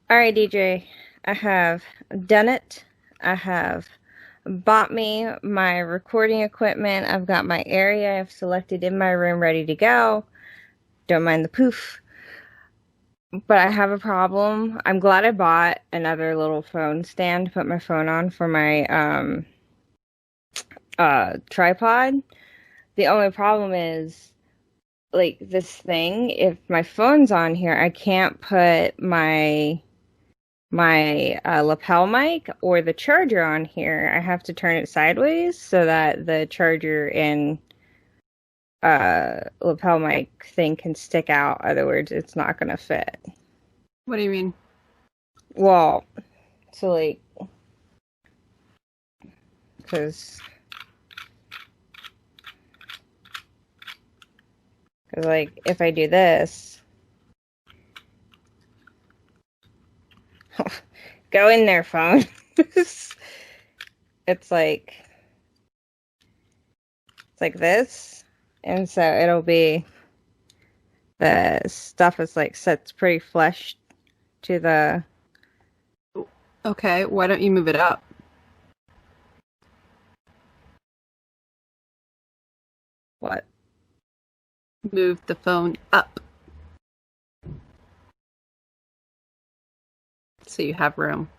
All right, DJ. I have done it. I have bought me my recording equipment. I've got my area I've selected in my room ready to go. Don't mind the poof. But I have a problem. I'm glad I bought another little phone stand to put my phone on for my tripod. The only problem is like this thing, if my phone's on here, I can't put my lapel mic or the charger on here. I have to turn it sideways so that the charger and lapel mic thing can stick out. Other words, it's not gonna fit. What do you mean? Well, so like, cause like if I do this, go in there, phone. It's like this, and so it'll be the stuff is like sets pretty flush to the Okay, why don't you move it up? what? Move the phone up so you have room.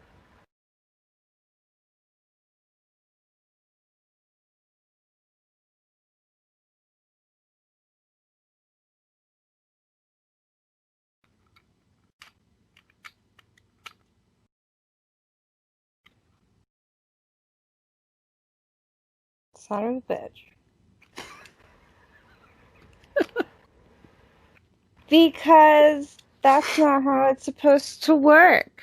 Son of a bitch. Because that's not how it's supposed to work.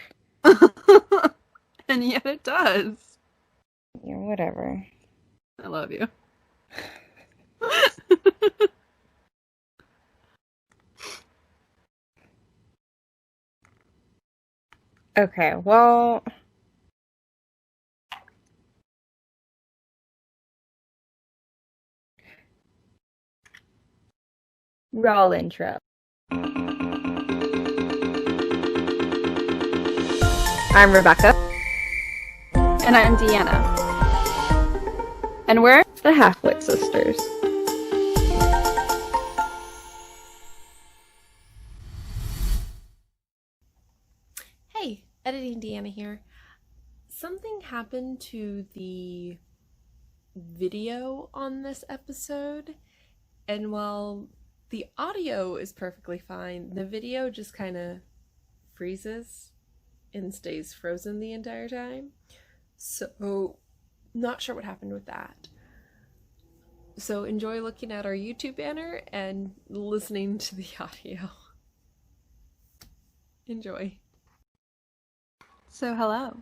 And yet it does. Yeah, whatever. I love you. Okay, well, roll intro. I'm Rebecca, And I'm Deanna. And we're the Halfwit Sisters. Hey, Editing Deanna here. Something happened to the video on this episode, and while the audio is perfectly fine, the video just kind of freezes and stays frozen the entire time. So, not sure what happened with that. So, enjoy looking at our YouTube banner and listening to the audio. Enjoy. So hello.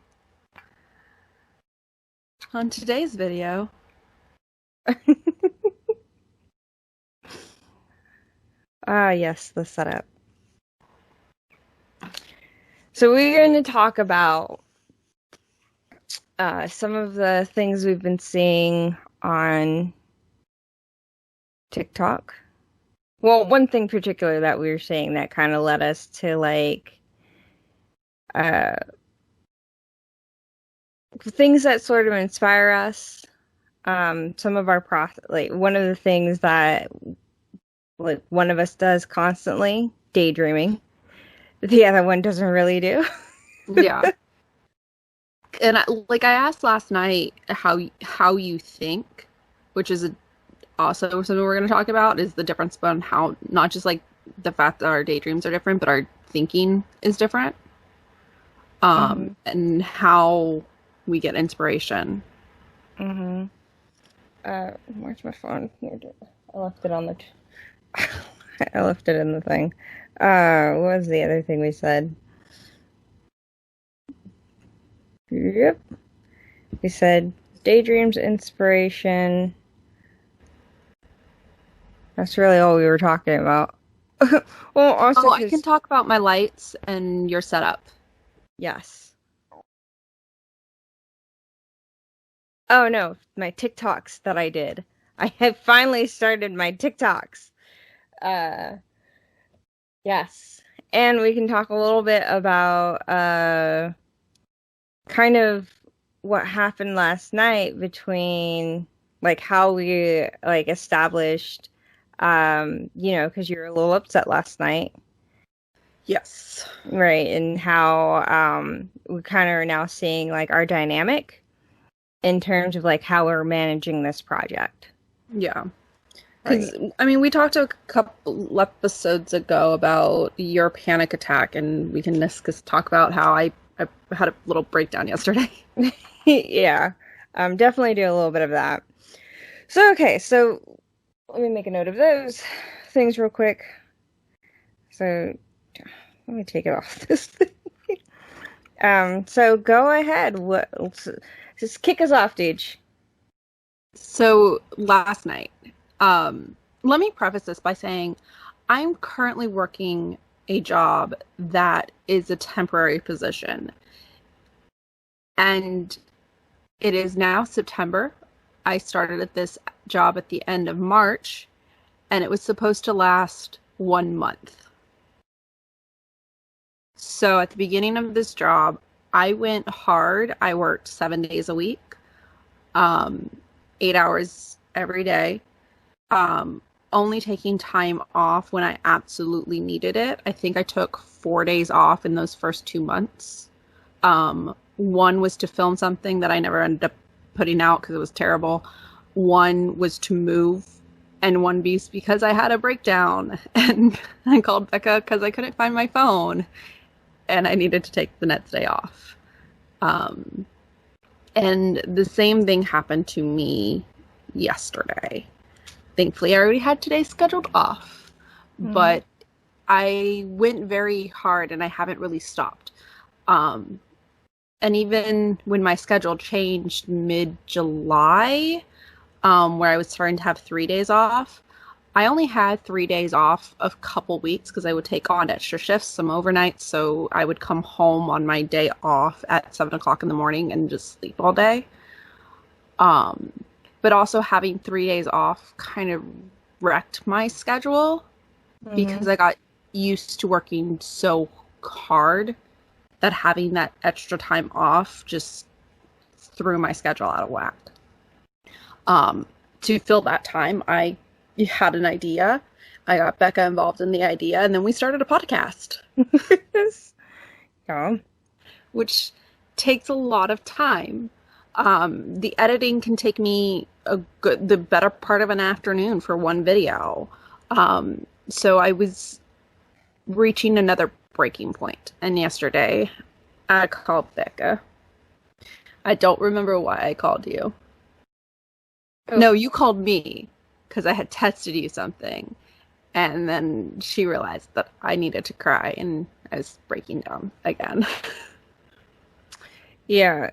On today's video, Yes, the setup. So we're going to talk about some of the things we've been seeing on TikTok. Well, one thing particular that we were seeing that kind of led us to like uh, things that sort of inspire us. Some of our like one of the things that like one of us does constantly, daydreaming. The other one doesn't really do. yeah. And I asked last night how you think, which is also something we're going to talk about, is the difference on how not just like the fact that our daydreams are different, but our thinking is different. And how we get inspiration. Mm-hmm. Where's my phone? I left it on the. I left it in the thing. What was the other thing we said? Yep. We said daydreams, inspiration. That's really all we were talking about. Well, also Oh, I can because talk about my lights and your setup. yes. Oh no, my TikToks that I did. I have finally started my TikToks. Uh, yes. And we can talk a little bit about kind of what happened last night between like how we like established because you were a little upset last night. Yes. Right, and how we kind of are now seeing like our dynamic in terms of like how we're managing this project. Yeah. Because, I mean, we talked a couple episodes ago about your panic attack, and we can just talk about how I had a little breakdown yesterday. Yeah, definitely do a little bit of that. So, okay, so let me make a note of those things real quick. So, let me take it off this thing. So go ahead. Just kick us off, Deej. So, last night, let me preface this by saying I'm currently working a job that is a temporary position. And it is now September. I started at this job at the end of March, and it was supposed to last 1 month. So at the beginning of this job, I went hard. I worked 7 days a week, 8 hours every day, only taking time off when I absolutely needed it. I think I took 4 days off in those first 2 months. One was to film something that I never ended up putting out because it was terrible. One was to move, and one was because I had a breakdown, and I called Becca because I couldn't find my phone, and I needed to take the next day off. And the same thing happened to me yesterday. Thankfully, I already had today scheduled off, but I went very hard, and I haven't really stopped. And even when my schedule changed mid-July, where I was starting to have 3 days off, I only had 3 days off a couple weeks because I would take on extra shifts, some overnights, so I would come home on my day off at 7 o'clock in the morning and just sleep all day. But also having 3 days off kind of wrecked my schedule because I got used to working so hard that having that extra time off just threw my schedule out of whack. To fill that time, I had an idea. I got Becca involved in the idea, and then we started a podcast. Yeah. Which takes a lot of time. The editing can take me the better part of an afternoon for one video. So I was reaching another breaking point. And yesterday, I called Becca. I don't remember why I called you. Oh. No, you called me because I had texted you something. And then she realized that I needed to cry, and I was breaking down again. Yeah.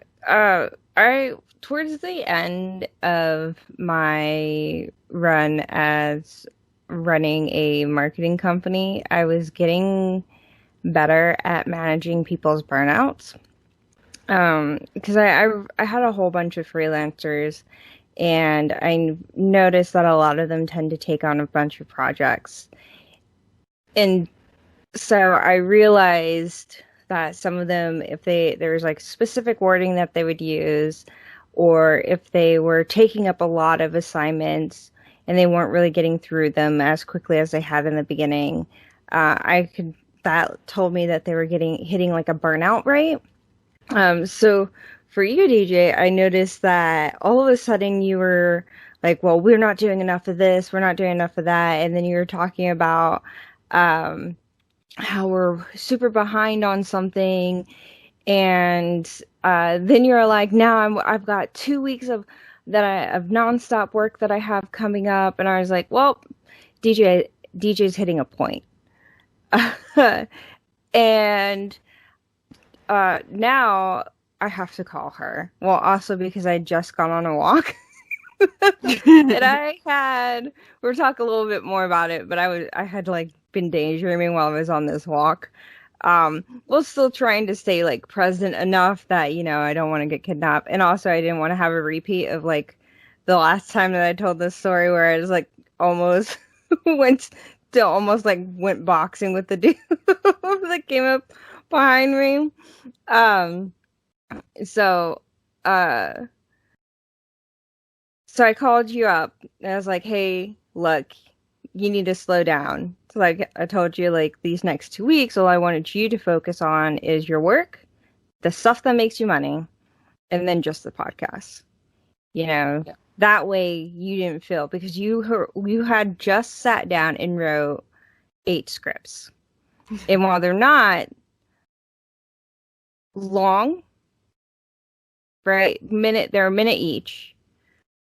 Towards the end of my run as running a marketing company, I was getting better at managing people's burnouts. Because I had a whole bunch of freelancers, and I noticed that a lot of them tend to take on a bunch of projects. And so I realized that some of them, if there was like specific wording that they would use, or if they were taking up a lot of assignments and they weren't really getting through them as quickly as they had in the beginning, that told me that they were hitting like a burnout rate. So for you, DJ, I noticed that all of a sudden you were like, well, we're not doing enough of this, we're not doing enough of that, and then you were talking about how we're super behind on something, and then you're like, now I've got 2 weeks of nonstop work that I have coming up, and I was like, well, DJ's hitting a point. And now I have to call her. Well, also because I just got on a walk. And we'll talk a little bit more about it, but I had like been daydreaming while I was on this walk. Well, still trying to stay like present enough that, I don't want to get kidnapped. And also I didn't want to have a repeat of like the last time that I told this story where I was like almost went still almost like went boxing with the dude that came up behind me. So I called you up and I was like, hey, look, you need to slow down. So like I told you, like these next 2 weeks, all I wanted you to focus on is your work, the stuff that makes you money, and then just the podcast. Yeah. That way you didn't feel, because you had just sat down and wrote 8 scripts. And while they're not long, right? They're a minute each.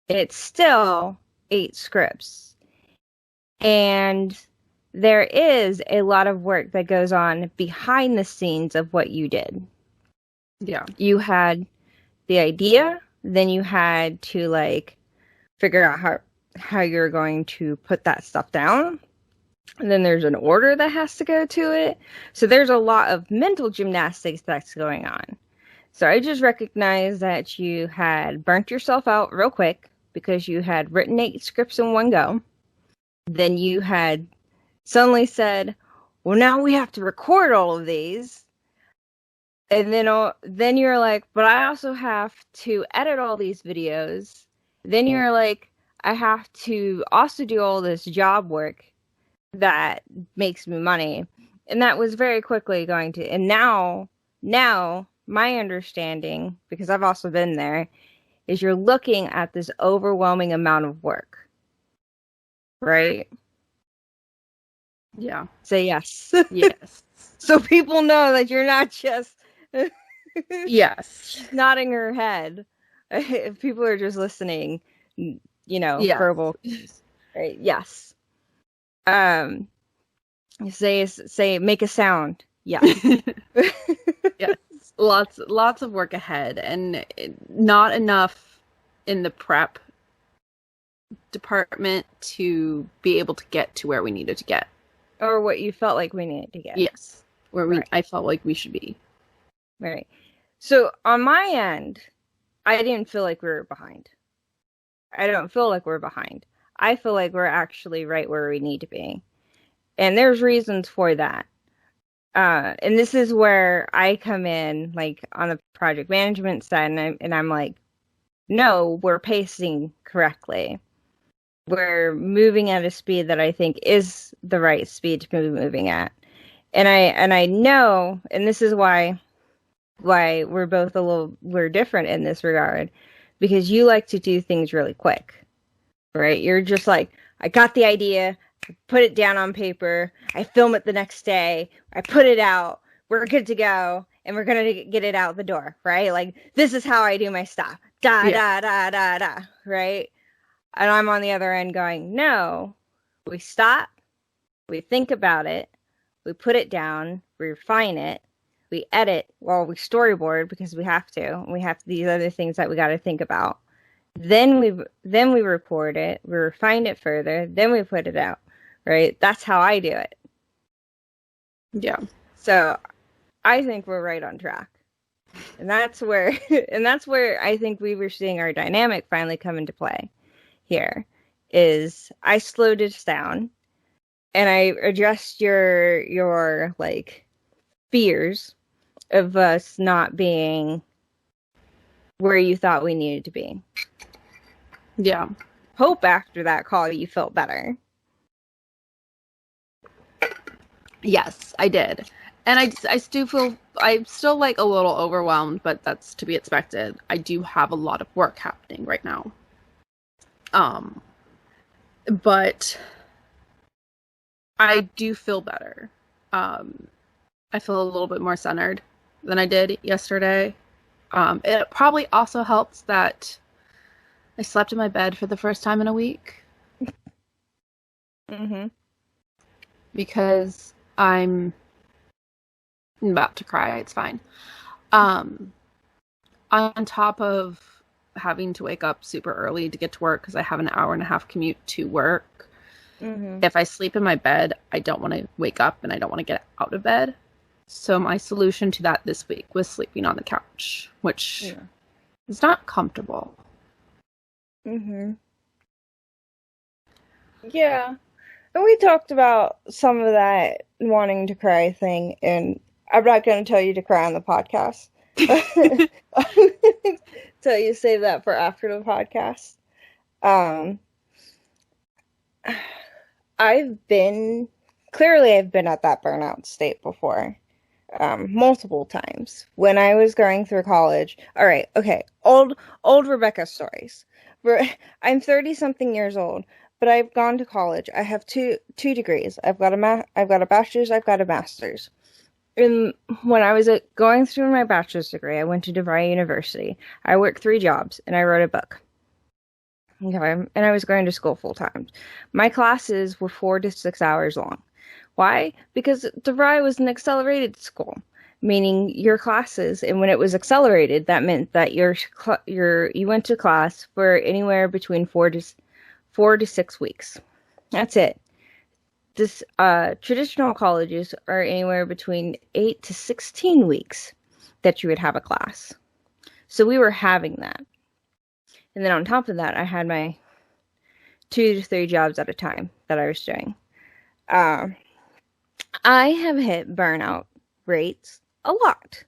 It's still 8 scripts. And there is a lot of work that goes on behind the scenes of what you did. Yeah. You had the idea, then you had to like figure out how you're going to put that stuff down. And then there's an order that has to go to it. So there's a lot of mental gymnastics that's going on. So I just recognized that you had burnt yourself out real quick because you had written 8 scripts in one go. Then you had suddenly said, well, now we have to record all of these. And then you're like, but I also have to edit all these videos. Then you're like, I have to also do all this job work that makes me money. And that was very quickly going to, and now my understanding, because I've also been there, is you're looking at this overwhelming amount of work. Right? Yeah. Say yes. Yes. So people know that you're not just yes, nodding her head. If people are just listening, yes. verbal. Right? Yes. Say make a sound. Yes. Yes. Lots of work ahead, and not enough in the prep department to be able to get to where we needed to get. Or what you felt like we needed to get. Yes. I felt like we should be. Right. So on my end, I didn't feel like we were behind. I don't feel like we're behind. I feel like we're actually right where we need to be. And there's reasons for that. And this is where I come in, like on the project management side, and I'm like, no, we're pacing correctly. We're moving at a speed that I think is the right speed to be moving at. And I know, and this is why we're both we're different in this regard, because you like to do things really quick, right? You're just like, I got the idea, I put it down on paper, I film it the next day, I put it out, we're good to go, and we're going to get it out the door, right? Like, this is how I do my stuff. Da, right? And I'm on the other end going, no, we stop, we think about it, we put it down, we refine it, we edit, well, we storyboard because we have to. We have these other things that we got to think about. Then we record it, we refine it further, then we put it out, right? That's how I do it. Yeah. So I think we're right on track. And that's where I think we were seeing our dynamic finally come into play here. Is I slowed it down and I addressed your like fears of us not being where you thought we needed to be. Yeah. Hope after that call you felt better. Yes, I did. And I still feel, I'm still like a little overwhelmed, but that's to be expected. I do have a lot of work happening right now. But I do feel better. I feel a little bit more centered than I did yesterday. It probably also helps that I slept in my bed for the first time in a week. Mm-hmm. Because I'm about to cry. It's fine. On top of having to wake up super early to get to work because I have an 1.5-hour commute to work. Mm-hmm. If I sleep in my bed, I don't want to wake up and I don't want to get out of bed. So my solution to that this week was sleeping on the couch, which is not comfortable. Mm-hmm. Yeah. And we talked about some of that wanting to cry thing, and I'm not going to tell you to cry on the podcast. Tell you to save that for after the podcast. I've been at that burnout state before, multiple times. When I was going through college, all right, okay, old Rebeca stories. I'm 30-something years old, but I've gone to college. I have two degrees. I've got a bachelor's. I've got a master's. And when I was going through my bachelor's degree, I went to DeVry University. I worked 3 jobs, and I wrote a book. Okay, and I was going to school full time. My classes were 4 to 6 hours long. Why? Because DeVry was an accelerated school, meaning your classes, and when it was accelerated, that meant that you went to class for anywhere between 4 to 6 weeks. That's it. This traditional colleges are anywhere between 8 to 16 weeks that you would have a class. So we were having that. And then on top of that, I had my 2 to 3 jobs at a time that I was doing. I have hit burnout rates a lot,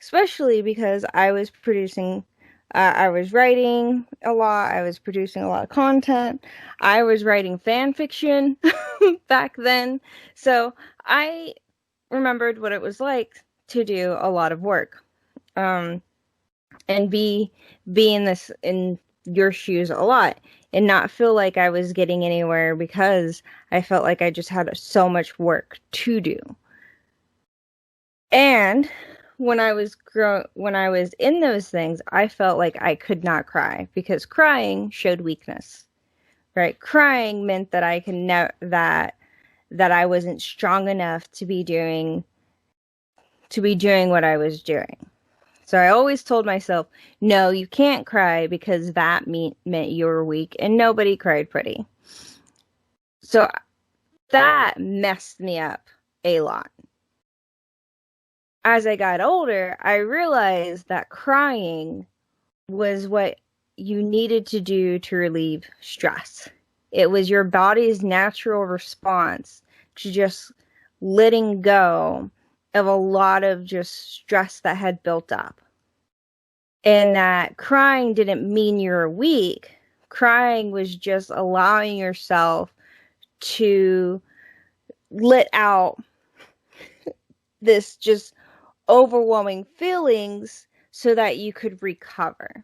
especially because I was producing, I was writing a lot, I was producing a lot of content, I was writing fan fiction back then. So I remembered what it was like to do a lot of work. And be in your shoes a lot and not feel like I was getting anywhere because I felt like I just had so much work to do. And when I was in those things, I felt like I could not cry because crying showed weakness. Right? Crying meant that I can that I wasn't strong enough to be doing what I was doing. So I always told myself, no, you can't cry because that meant you were weak, and nobody cried pretty. So that messed me up a lot. As I got older, I realized that crying was what you needed to do to relieve stress. It was your body's natural response to just letting go of a lot of just stress that had built up. And that crying didn't mean you were weak. Crying was just allowing yourself to let out this just overwhelming feelings so that you could recover.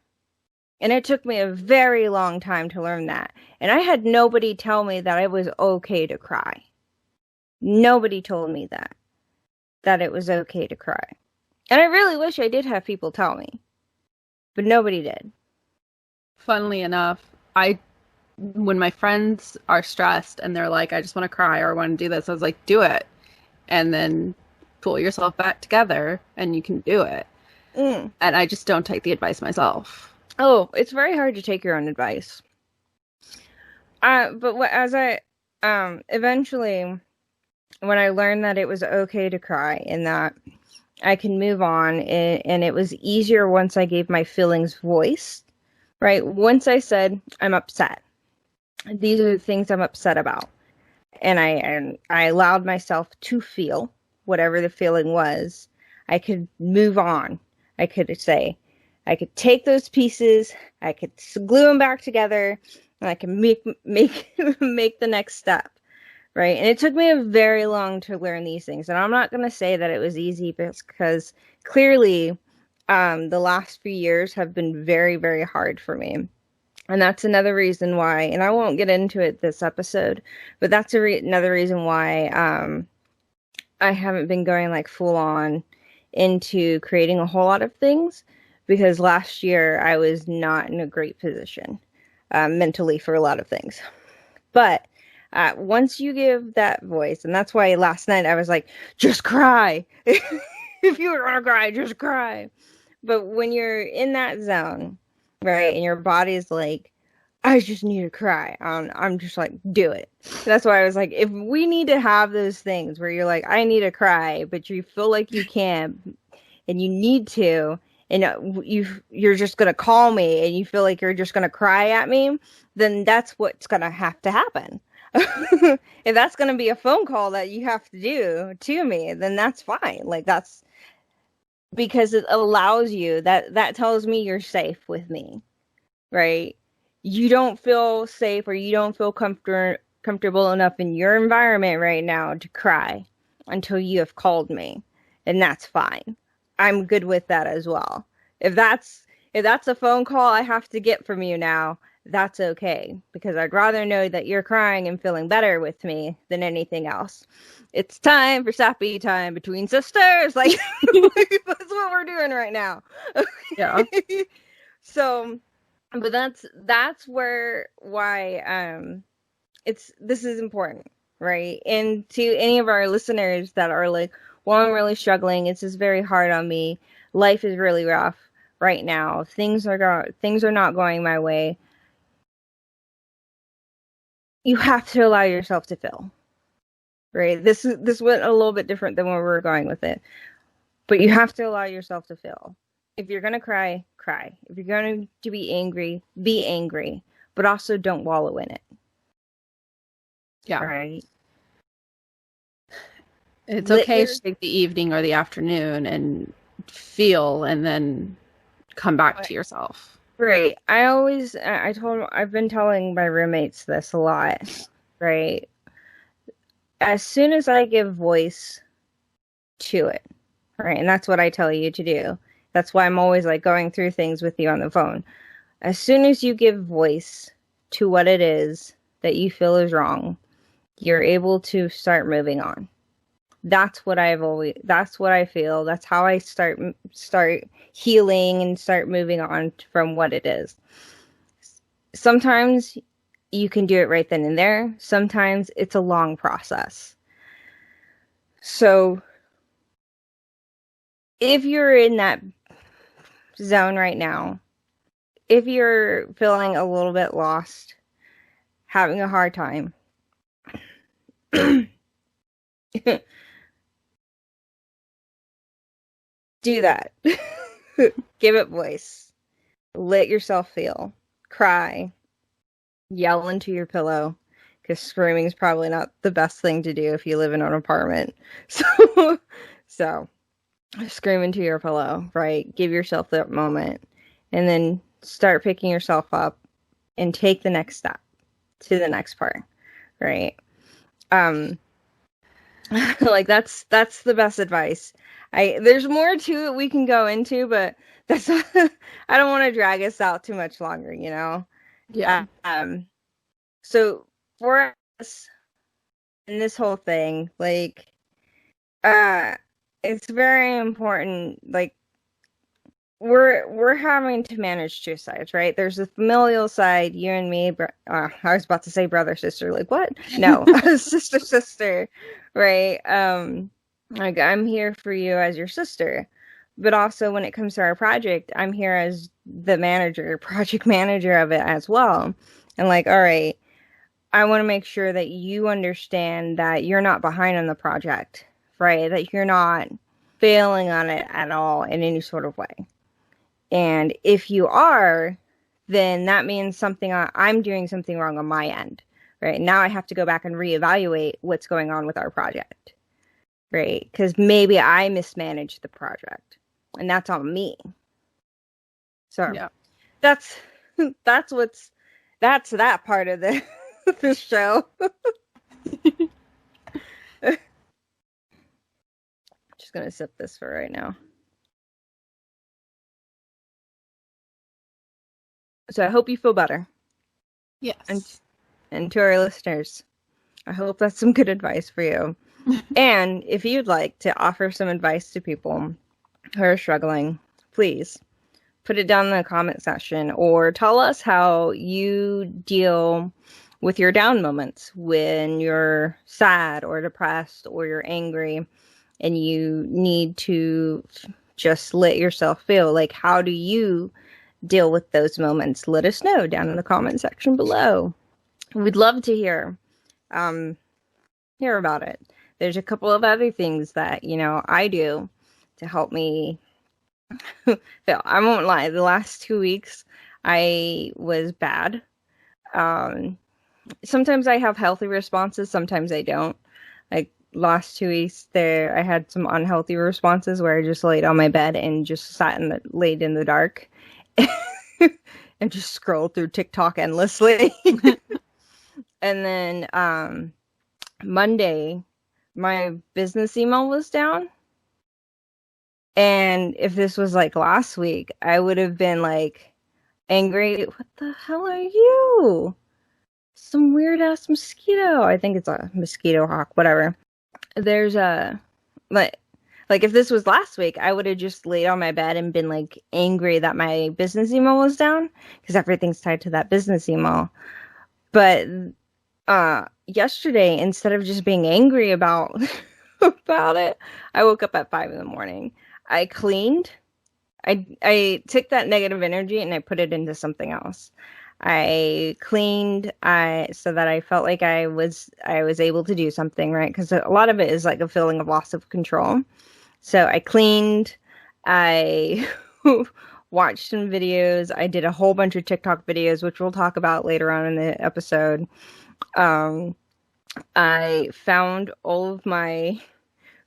And it took me a very long time to learn that. And I had nobody tell me that it was okay to cry. Nobody told me that it was okay to cry. And I really wish I did have people tell me. But nobody did. Funnily enough, when my friends are stressed and they're like, I just want to cry or I want to do this, I was like, do it. And then pull yourself back together and you can do it. And I just don't take the advice myself. Oh, it's very hard to take your own advice. But as I eventually, when I learned that it was okay to cry and that I can move on, and it was easier once I gave my feelings voice, right? Once I said, I'm upset. These are the things I'm upset about. And I allowed myself to feel whatever the feeling was. I could move on. I could take those pieces, I could glue them back together, and I can make the next step, right? And it took me a very long to learn these things, and I'm not going to say that it was easy because clearly the last few years have been very, very hard for me. And that's another reason why, and I won't get into it this episode, but that's another reason why I haven't been going like full on into creating a whole lot of things, because last year I was not in a great position mentally for a lot of things. But once you give that voice, and that's why last night I was like, just cry. If you want to cry, just cry. But when you're in that zone, right, and your body's like, I just need to cry, I'm just like, do it. That's why I was like, if we need to have those things where you're like, I need to cry, but you feel like you can, and you need to, and you're just going to call me, and you feel like you're just going to cry at me, then that's what's going to have to happen. If that's going to be a phone call that you have to do to me, then that's fine. Like, that's because it allows you, that tells me you're safe with me, right? You don't feel safe, or you don't feel comfortable enough in your environment right now to cry until you have called me, and that's fine. I'm good with that as well. If that's a phone call I have to get from you now, that's okay, because I'd rather know that you're crying and feeling better with me than anything else. It's time for sappy time between sisters. Like, that's what we're doing right now. Yeah. So, but that's why this is important, right? And to any of our listeners that are like, well, I'm really struggling, it's just very hard on me, life is really rough right now, things are not going my way. You have to allow yourself to feel, right? This went a little bit different than where we were going with it, but you have to allow yourself to feel. If you're gonna cry, cry. If you're going to be angry, but also don't wallow in it. Yeah. Right. It's okay to take the evening or the afternoon and feel, and then come back to yourself. Right. I've been telling my roommates this a lot, right? As soon as I give voice to it, right? And that's what I tell you to do. That's why I'm always like going through things with you on the phone. As soon as you give voice to what it is that you feel is wrong, you're able to start moving on. That's what I feel. That's how I start healing and start moving on from what it is. Sometimes you can do it right then and there. Sometimes it's a long process. So if you're in that zone right now, if you're feeling a little bit lost, having a hard time, do that. Give it voice. Let yourself feel. Cry. Yell into your pillow, because screaming is probably not the best thing to do if you live in an apartment. So scream into your pillow, right? Give yourself that moment, and then start picking yourself up and take the next step to the next part, right? Like that's the best advice. There's more to it we can go into, but that's I don't want to drag us out too much longer, you know? Yeah. So for us in this whole thing, like, it's very important. Like, we're having to manage two sides, right? There's the familial side, you and me. I was about to say brother sister. Like, what? No, sister, right? Like, I'm here for you as your sister, but also when it comes to our project, I'm here as the project manager of it as well. And like, all right, I want to make sure that you understand that you're not behind on the project, right? That you're not failing on it at all in any sort of way. And if you are, then that means I'm doing something wrong on my end, right? Now I have to go back and reevaluate what's going on with our project, right? Because maybe I mismanaged the project, and that's on me. So yeah, that's that part of the show. Just gonna sip this for right now. So I hope you feel better. Yes. And to our listeners, I hope that's some good advice for you. And if you'd like to offer some advice to people who are struggling, please put it down in the comment section, or tell us how you deal with your down moments when you're sad or depressed or you're angry and you need to just let yourself feel. Like, how do you deal with those moments? Let us know down in the comment section below. We'd love to hear about it. There's a couple of other things that, I do to help me feel. I won't lie, the last 2 weeks I was bad. sometimes I have healthy responses, sometimes I don't. Like last 2 weeks there, I had some unhealthy responses where I just laid on my bed and just laid in the dark and just scrolled through TikTok endlessly. And then Monday, my business email was down. And if this was like last week, I would have been like angry. What the hell are you? Some weird ass mosquito. I think it's a mosquito hawk, whatever. There's a like if this was last week, I would have just laid on my bed and been like angry that my business email was down because everything's tied to that business email. But yesterday, instead of just being angry about about it, I woke up at 5 a.m. I cleaned. I took that negative energy and I put it into something else. I cleaned so that I felt like I was able to do something, right? Because a lot of it is like a feeling of loss of control. So I cleaned, I watched some videos, I did a whole bunch of TikTok videos, which we'll talk about later on in the episode. I found all of my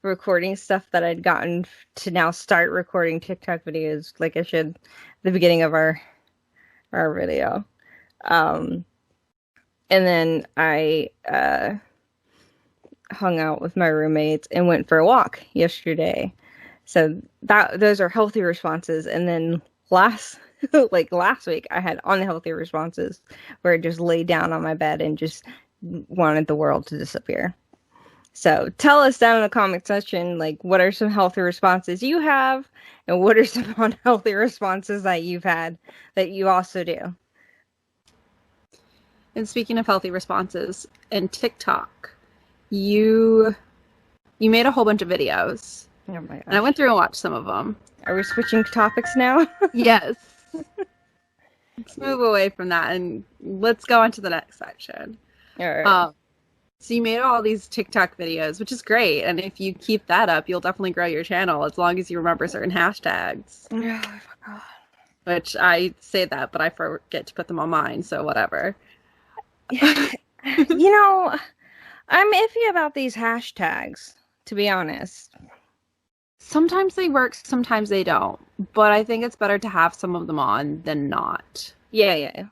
recording stuff that I'd gotten to now start recording TikTok videos like I should at the beginning of our video. And then I hung out with my roommates and went for a walk yesterday. So those are healthy responses. And then last week, I had unhealthy responses where I just laid down on my bed and just wanted the world to disappear. So tell us down in the comment section, like, what are some healthy responses you have, and what are some unhealthy responses that you've had that you also do? And speaking of healthy responses, in TikTok, you made a whole bunch of videos. Oh my gosh. And I went through and watched some of them. Are we switching topics now? Yes. Let's move away from that and let's go on to the next section. All right. So you made all these TikTok videos, which is great. And if you keep that up, you'll definitely grow your channel as long as you remember certain hashtags. Oh, I forgot. Which I say that, but I forget to put them on mine, so whatever. You know, I'm iffy about these hashtags, to be honest. Sometimes they work, sometimes they don't. But I think it's better to have some of them on than not. Yeah.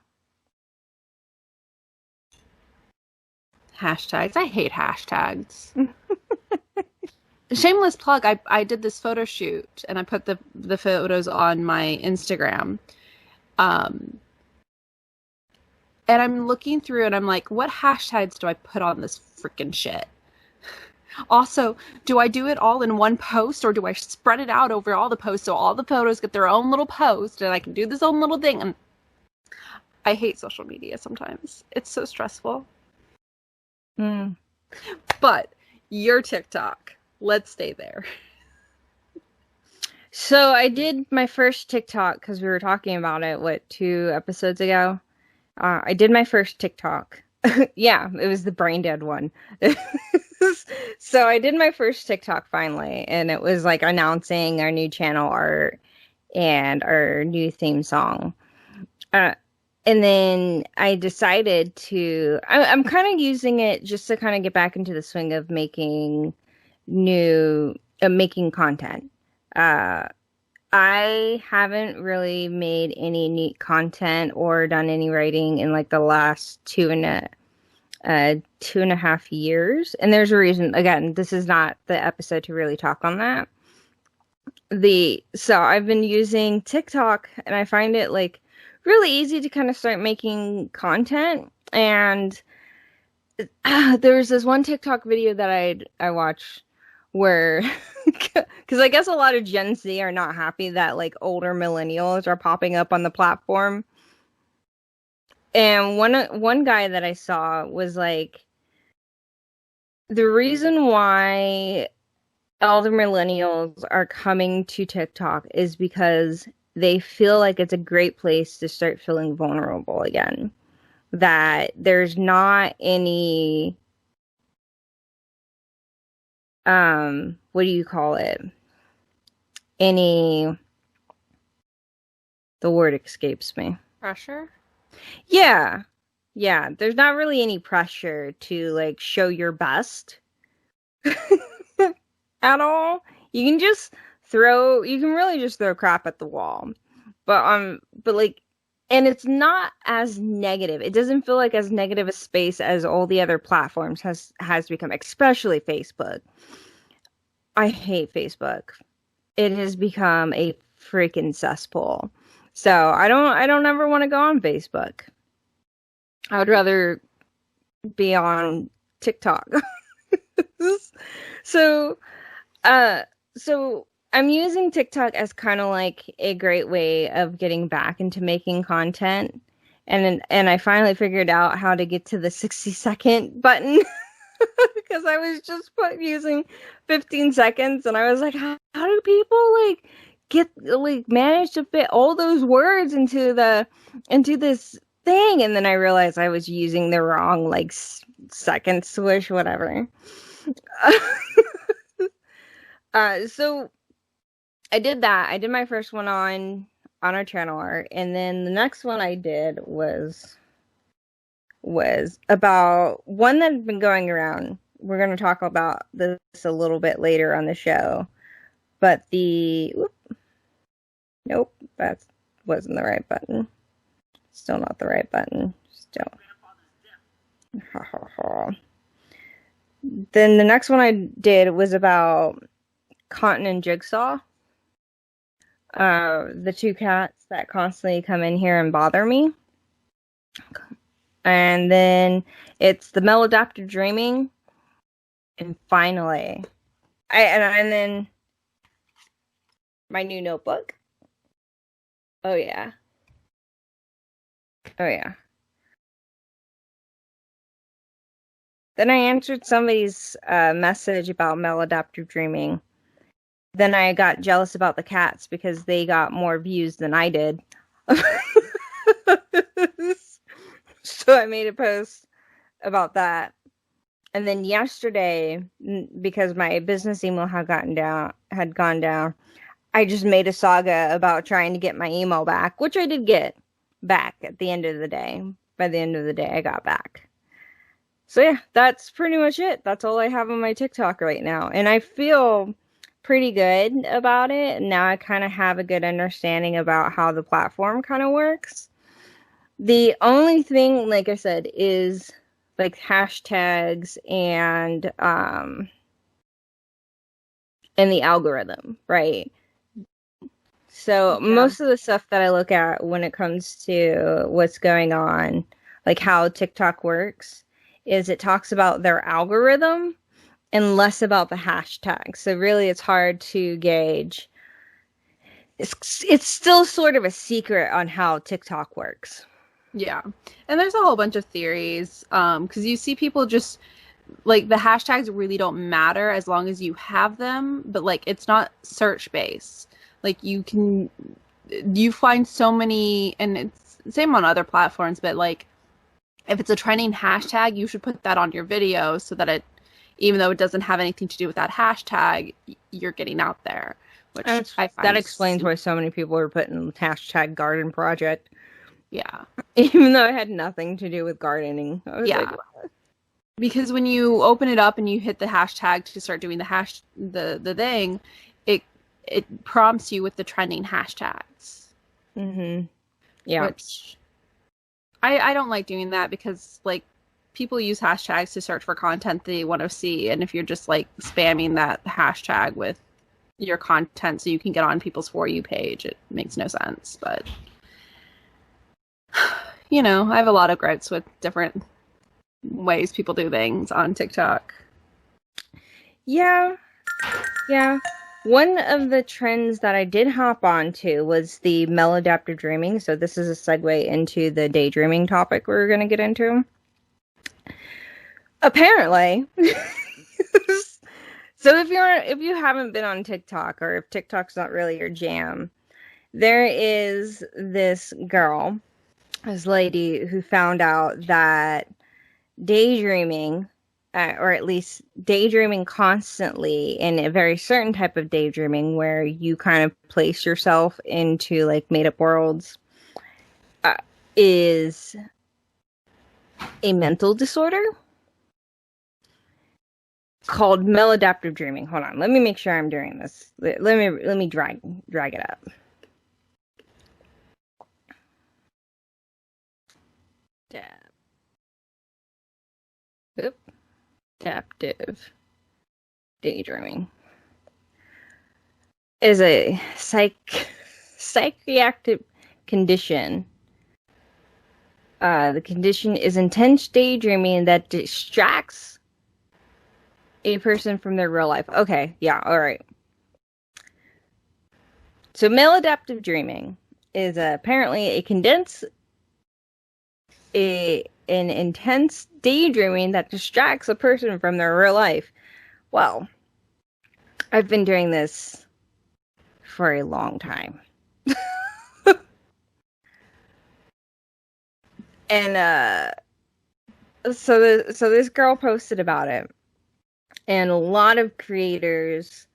Hashtags. I hate hashtags. Shameless plug, I did this photo shoot and I put the photos on my Instagram. And I'm looking through and I'm like, what hashtags do I put on this freaking shit? Also, do I do it all in one post or do I spread it out over all the posts so all the photos get their own little post and I can do this own little thing? And I hate social media sometimes. It's so stressful. But your TikTok, let's stay there. So I did my first TikTok because we were talking about it, 2 episodes ago? I did my first TikTok. Yeah, it was the brain dead one. So I did my first TikTok finally, and it was like announcing our new channel art and our new theme song. And then I decided I'm kind of using it just to kind of get back into the swing of making content. I haven't really made any neat content or done any writing in like the last 2.5 years. And there's a reason. Again, this is not the episode to really talk on that. So I've been using TikTok and I find it like really easy to kind of start making content. And there was this one TikTok video that I watched where, because I guess a lot of Gen Z are not happy that like older millennials are popping up on the platform. And one guy that I saw was like, the reason why elder millennials are coming to TikTok is because they feel like it's a great place to start feeling vulnerable again. That there's not any, what do you call it? The word escapes me. Pressure? Yeah. Yeah, there's not really any pressure to like show your best at all. You can really just throw crap at the wall. But like, and it's not as negative. It doesn't feel like as negative a space as all the other platforms has become, especially Facebook. I hate Facebook. It has become a freaking cesspool. So I don't ever want to go on Facebook. I would rather be on TikTok. So, uh, so I'm using TikTok as kind of like a great way of getting back into making content. And I finally figured out how to get to the 60-second button because I was just using 15 seconds and I was like, how do people like manage to fit all those words into this thing? And then I realized I was using the wrong like second swish, whatever. So I did that. I did my first one on our channel art, and then the next one I did was about one that's been going around. We're going to talk about this a little bit later on the show, but nope, that wasn't the right button. Still not the right button. Still. Then the next one I did was about Cotton and Jigsaw. The two cats that constantly come in here and bother me. And then it's the maladaptive dreaming. And finally, and then my new notebook. Oh yeah. Oh yeah. Then I answered somebody's message about maladaptive dreaming. Then I got jealous about the cats because they got more views than I did. So I made a post about that. And then yesterday, because my business email had gone down, I just made a saga about trying to get my email back, which I did get back at the end of the day. By the end of the day, I got back. So yeah, that's pretty much it. That's all I have on my TikTok right now. And I feel pretty good about it. Now I kind of have a good understanding about how the platform kind of works. The only thing, like I said, is like hashtags and the algorithm, right? So most of the stuff that I look at when it comes to what's going on, like how TikTok works, is it talks about their algorithm and less about the hashtags. So really it's hard to gauge. It's still sort of a secret on how TikTok works. Yeah. And there's a whole bunch of theories because you see people just like the hashtags really don't matter as long as you have them, but like it's not search based. Like you find so many, and it's the same on other platforms, but like if it's a trending hashtag, you should put that on your video so that even though it doesn't have anything to do with that hashtag, you're getting out there. Which I find that explains why so many people are putting hashtag garden project. Yeah. Even though it had nothing to do with gardening. I was like, what? Because when you open it up and you hit the hashtag to start doing the thing, it prompts you with the trending hashtags. Mm-hmm. Yeah. Which I don't like doing that because like people use hashtags to search for content they want to see, and if you're just like spamming that hashtag with your content so you can get on people's For You page, it makes no sense. But you know, I have a lot of gripes with different ways people do things on TikTok. Yeah. One of the trends that I did hop onto was the maladaptive dreaming. So this is a segue into the daydreaming topic we're going to get into. Apparently. So if you haven't been on TikTok, or if TikTok's not really your jam, there is this lady who found out that daydreaming, or at least daydreaming constantly in a very certain type of daydreaming where you kind of place yourself into like made up worlds, is a mental disorder called maladaptive dreaming. Hold on, let me make sure I'm doing this. Let me drag it up. Adaptive daydreaming is a psychiatric condition. The condition is intense daydreaming that distracts a person from their real life. Okay, yeah, all right. So maladaptive dreaming is apparently an intense daydreaming that distracts a person from their real life. Well, I've been doing this for a long time. And so this girl posted about it, and a lot of creators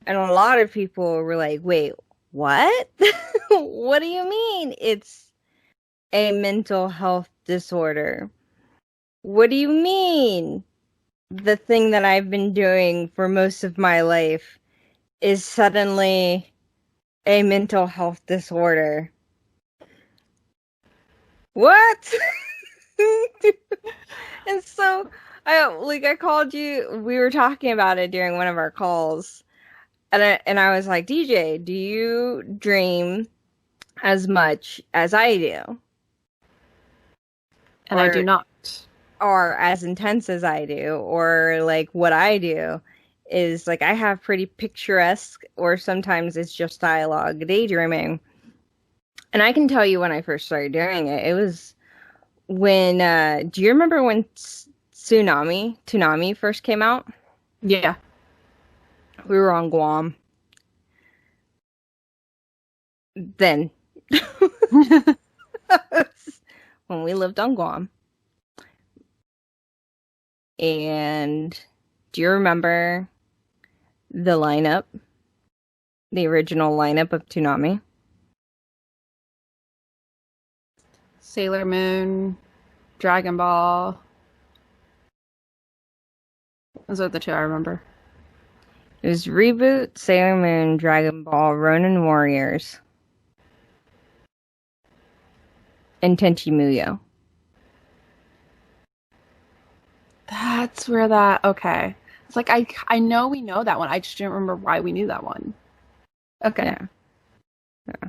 and a lot of people were like, wait, what? What do you mean it's a mental health disorder? What do you mean the thing that I've been doing for most of my life is suddenly a mental health disorder? What? And so I called you, we were talking about it during one of our calls, and I was like, DJ, do you dream as much as I do? And I do not. Or as intense as I do, or like what I do is like I have pretty picturesque, or sometimes it's just dialogue daydreaming. And I can tell you when I first started doing it, it was when do you remember when Tsunami first came out? Yeah. We were on Guam. Then when we lived on Guam. And do you remember the lineup? The original lineup of Toonami? Sailor Moon, Dragon Ball. Those are the two I remember. It was Reboot, Sailor Moon, Dragon Ball, Ronin Warriors, and Tenchi Muyo. That's where that... Okay. It's like, I know we know that one. I just didn't remember why we knew that one. Okay. Yeah.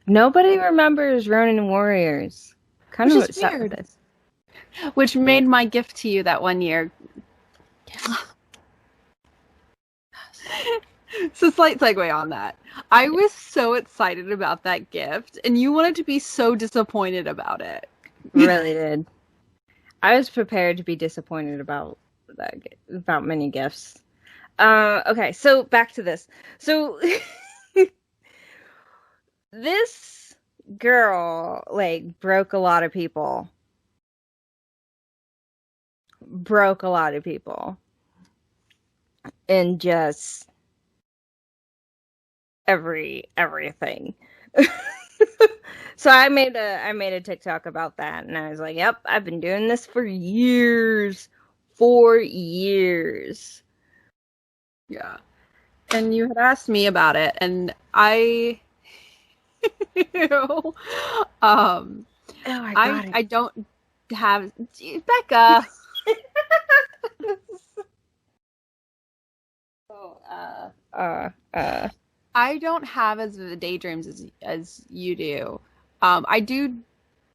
Nobody remembers Ronin Warriors. Kind of upset with this. Which made my gift to you that one year. So slight segue on that. I was so excited about that gift, and you wanted to be so disappointed about it. Really did. I was prepared to be disappointed about many gifts. Okay, so back to this. So this girl like broke a lot of people. And just everything. So I made a TikTok about that, and I was like, "Yep, I've been doing this for years, 4 years." Yeah, and you had asked me about it, and I, I don't have Becca. I don't have as vivid daydreams as you do. I do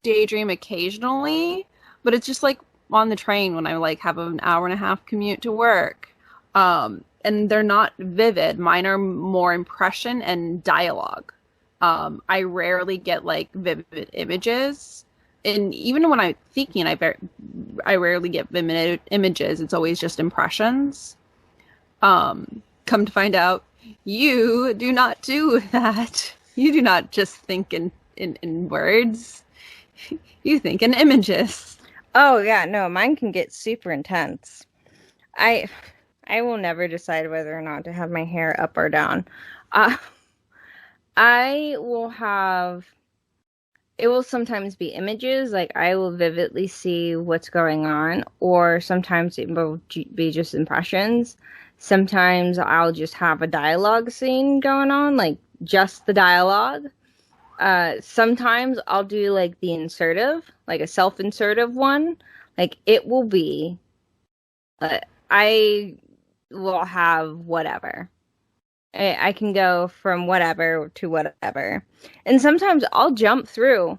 daydream occasionally, but it's just like on the train when I like have an hour and a half commute to work. And they're not vivid. Mine are more impression and dialogue. I rarely get like vivid images. And even when I'm thinking, I rarely get vivid images. It's always just impressions. Come to find out, you do not do that. You do not just think in words. You think in images. Oh yeah, no, mine can get super intense. I will never decide whether or not to have my hair up or down. I will have it will sometimes be images, like I will vividly see what's going on, or sometimes it will be just impressions. Sometimes I'll just have a dialogue scene going on, like just the dialogue. Sometimes I'll do like the insertive, like a self-insertive one. Like it will be, I will have whatever. I can go from whatever to whatever. And sometimes I'll jump through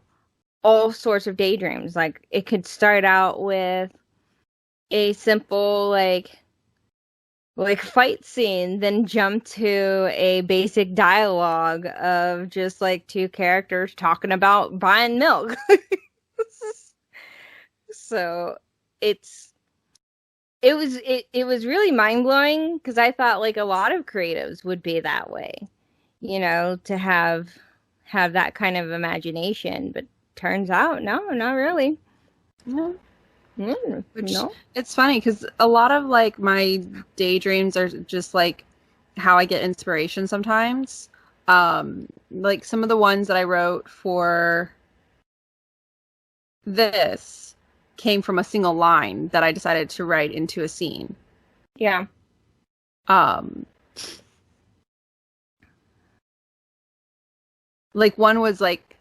all sorts of daydreams. Like it could start out with a simple like fight scene, then jump to a basic dialogue of just like two characters talking about buying milk. So it's it was really mind-blowing because I thought like a lot of creatives would be that way, to have that kind of imagination, but turns out no, not really. No. Which No. it's funny because a lot of like my daydreams are just like how I get inspiration sometimes. Like some of the ones that I wrote for this came from a single line that I decided to write into a scene. Yeah. Like one was like,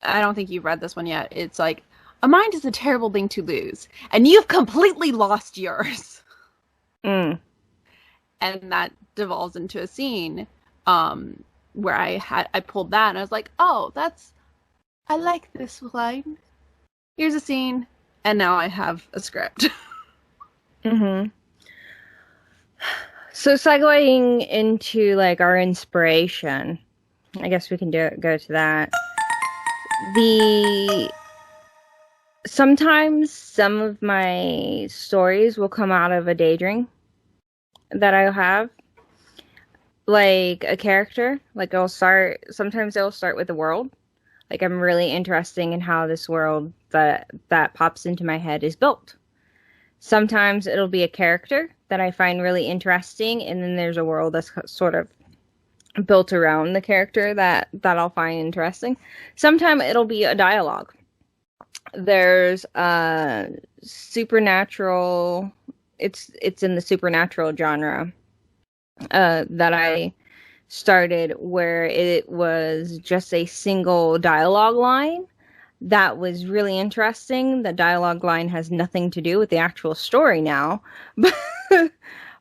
I don't think you've read this one yet. It's like, a mind is a terrible thing to lose, and you've completely lost yours. Mm. And that devolves into a scene where I pulled that, and I was like, oh, I like this line. Here's a scene, and now I have a script. Mm-hmm. So segueing into like our inspiration, I guess we can go to that. Sometimes some of my stories will come out of a daydream that I'll have. Like a character, like sometimes it'll start with the world. Like I'm really interested in how this world that pops into my head is built. Sometimes it'll be a character that I find really interesting, and then there's a world that's sort of built around the character that I'll find interesting. Sometimes it'll be a dialogue. There's supernatural. It's in the supernatural genre that I started, where it was just a single dialogue line that was really interesting. The dialogue line has nothing to do with the actual story now,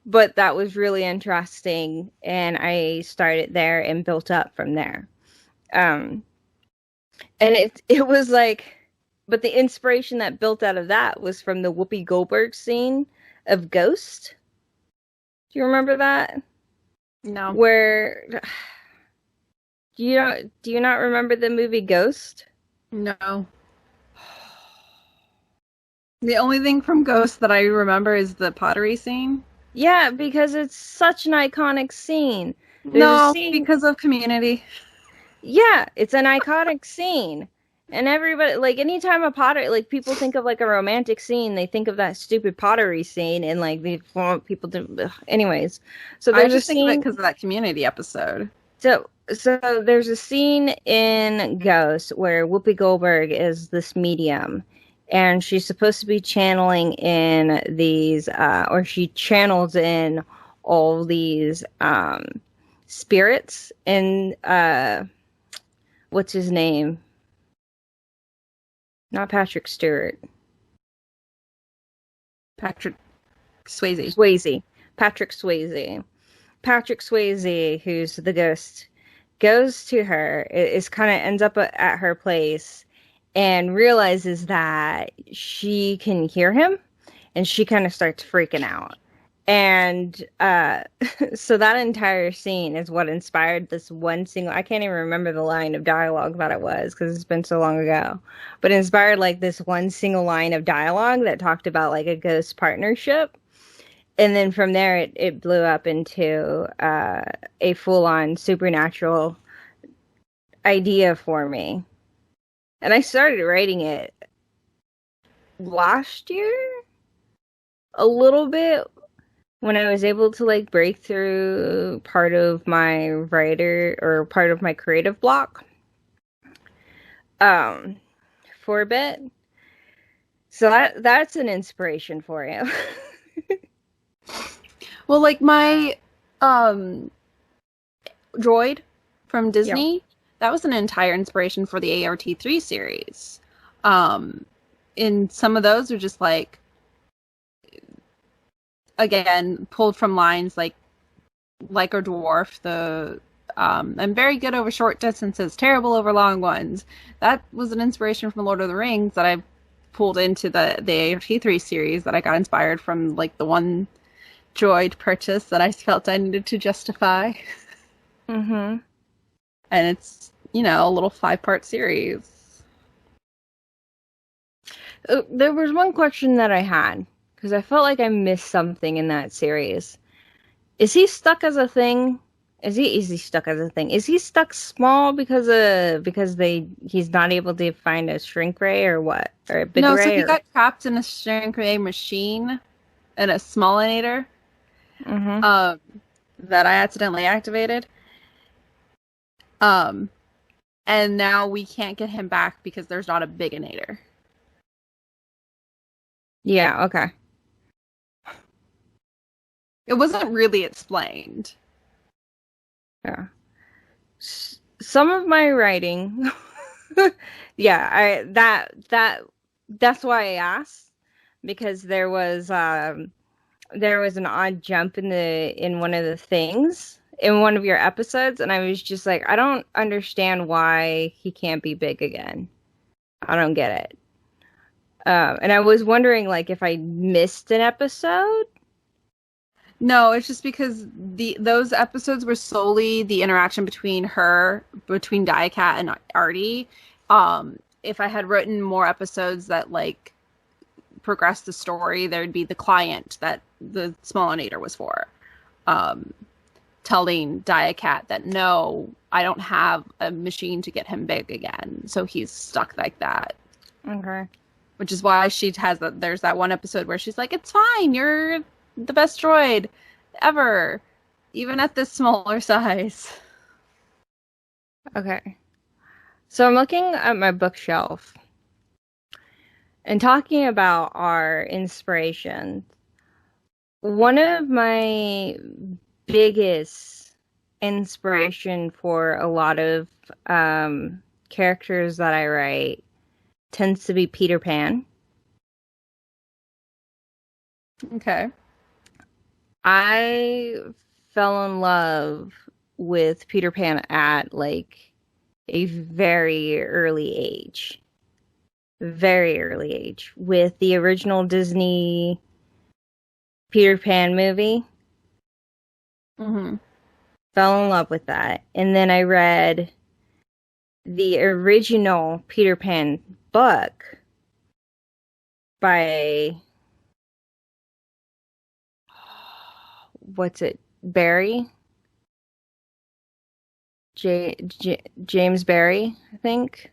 but that was really interesting, and I started there and built up from there. And it was like, but the inspiration that built out of that was from the Whoopi Goldberg scene of Ghost. Do you remember that? No. Where do you not remember the movie Ghost? No. The only thing from Ghost that I remember is the pottery scene. Yeah, because it's such an iconic scene. No, because of Community. Yeah, it's an iconic scene. And everybody, like, anytime a potter, like, people think of, like, a romantic scene, they think of that stupid pottery scene, and, like, they want people to, anyways. So there's a scene. Think of it because of that Community episode. So there's a scene in Ghost where Whoopi Goldberg is this medium, and she's supposed to be channeling in these, or she channels in all these, spirits, and, what's his name? Not Patrick Stewart. Patrick Swayze. Patrick Swayze. Patrick Swayze, who's the ghost, goes to her, ends up at her place, and realizes that she can hear him, and she kind of starts freaking out. And so that entire scene is what inspired this one single, I can't even remember the line of dialogue that it was because it's been so long ago, but it inspired like this one single line of dialogue that talked about like a ghost partnership. And then from there it blew up into a full-on supernatural idea for me. And I started writing it last year a little bit, when I was able to like break through part of my creative block. um, for a bit. So that's an inspiration for you. Well, like my droid from Yeah. Disney, that was an entire inspiration for the ART3 series. Um, and some of those are just like, again, pulled from lines like a dwarf, the I'm very good over short distances, terrible over long ones. That was an inspiration from Lord of the Rings that I pulled into the ART3 series that I got inspired from, like the one droid purchase that I felt I needed to justify. Mm-hmm. And it's, a little 5-part series. There was one question that I had because I felt like I missed something in that series. Is he stuck as a thing? Is he stuck as a thing? Is he stuck small because he's not able to find a shrink ray or what? Or a big No, so ray he or got trapped in a shrink ray machine and a smallinator mm-hmm. that I accidentally activated. And now we can't get him back because there's not a biginator. Yeah, okay. It wasn't really explained. Yeah. Some of my writing yeah, that's why I asked because there was an odd jump in one of the things in one of your episodes, and I was just like, I don't understand why he can't be big again. I don't get it. And I was wondering, like, if I missed an episode. No, it's just because those episodes were solely the interaction between Diacat and Artie. If I had written more episodes that like progress the story, there'd be the client that the Smallinator was for, telling Diacat that no, I don't have a machine to get him big again, so he's stuck like that. Okay. Which is why she has that. There's that one episode where she's like, "It's fine, you're the best droid ever, even at this smaller size." Okay. So I'm looking at my bookshelf and talking about our inspiration. One of my biggest inspiration for a lot of characters that I write tends to be Peter Pan. Okay. I fell in love with Peter Pan at like a very early age. Very early age. With the original Disney Peter Pan movie. Mm-hmm. Fell in love with that. And then I read the original Peter Pan book by what's it? Barry? James Barry, I think.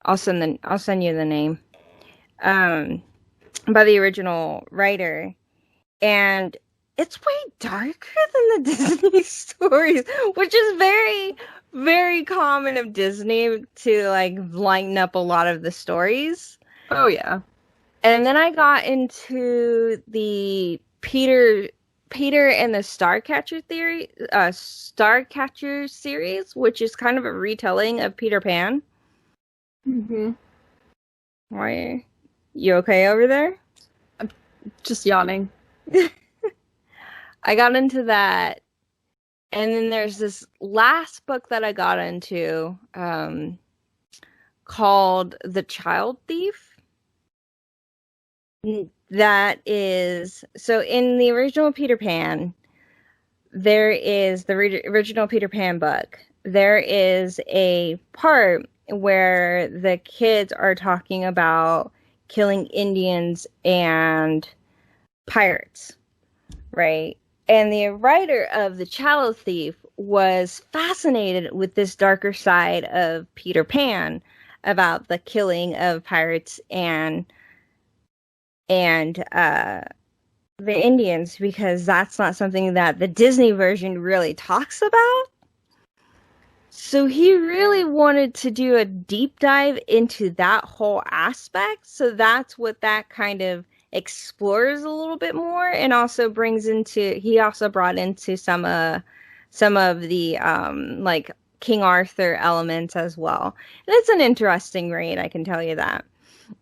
I'll send you the name. By the original writer. And it's way darker than the Disney stories, which is very, very common of Disney to like lighten up a lot of the stories. Oh yeah. And then I got into the Peter and the Starcatcher series, which is kind of a retelling of Peter Pan. Mm-hmm. Why? You okay over there? I'm just yawning. I got into that. And then there's this last book that I got into called The Child Thief. That is, so in the original Peter Pan, there is the original Peter Pan book. There is a part where the kids are talking about killing Indians and pirates, right? And the writer of The Child Thief was fascinated with this darker side of Peter Pan about the killing of pirates and the Indians, because that's not something that the Disney version really talks about. So he really wanted to do a deep dive into that whole aspect. So that's what that kind of explores a little bit more, and also brings into, he also brought into some of the like King Arthur elements as well. And it's an interesting read, I can tell you that.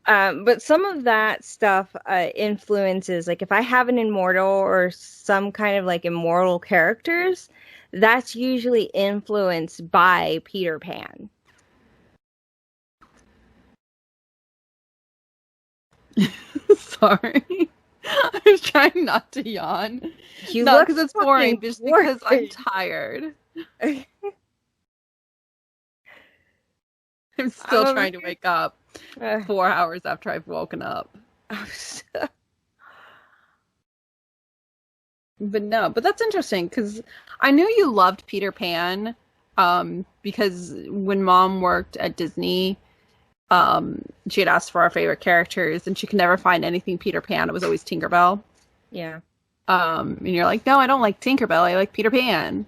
But some of that stuff influences, like if I have an immortal or some kind of like immortal characters, that's usually influenced by Peter Pan. Sorry. I was trying not to yawn. You Not look because it's fucking boring, just bored. because I'm tired. I'm still I'm trying to wake up over 4 hours after I've woken up. here. But no, but that's interesting because I knew you loved Peter Pan, because when Mom worked at Disney, she had asked for our favorite characters, and she could never find anything Peter Pan. It was always Tinkerbell. Yeah. And you're like, no, I don't like Tinkerbell. I like Peter Pan.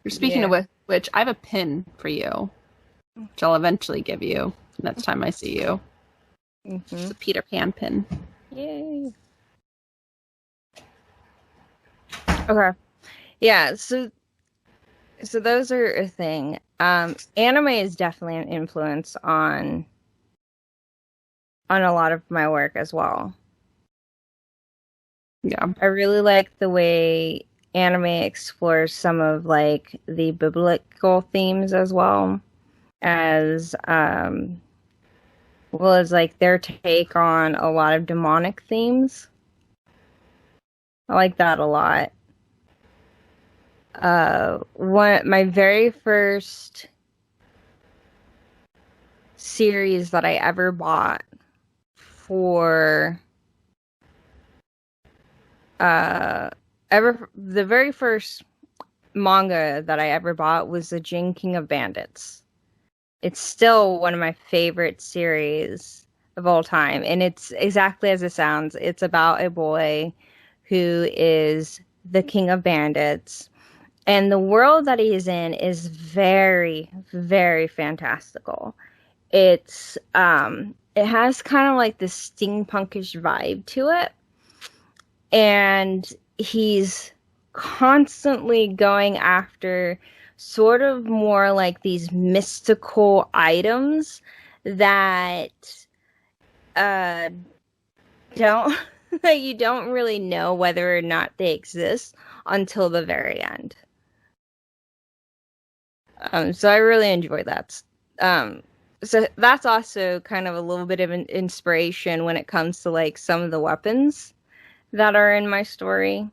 You're speaking Yeah. of which, I have a pin for you, which I'll eventually give you next time I see you. It's Mm-hmm. a Peter Pan pin. Yay. Okay. Yeah, so those are a thing. Anime is definitely an influence on a lot of my work as well. Yeah. I really like the way anime explores some of like the biblical themes as well as well as like their take on a lot of demonic themes. I like that a lot. My very first series that I ever bought for the very first manga that I ever bought was the Jin King of Bandits. It's still one of my favorite series of all time, and it's exactly as it sounds. It's about a boy who is the king of bandits, and the world that he's in is very, very fantastical. It has kind of like this steampunkish vibe to it, and he's constantly going after sort of more like these mystical items that uh don't that you don't really know whether or not they exist until the very end. So I really enjoy that. So that's also kind of a little bit of an inspiration when it comes to like some of the weapons that are in my story.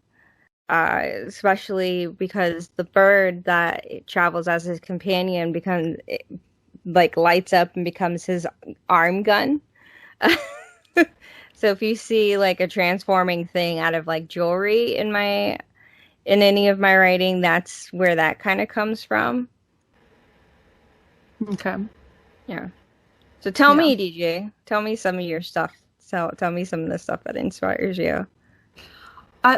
Especially because the bird that travels as his companion becomes like lights up and becomes his arm gun. So if you see like a transforming thing out of like jewelry in any of my writing, that's where that kind of comes from. Okay. Yeah. So tell me, DJ, tell me some of your stuff. So tell me some of the stuff that inspires you.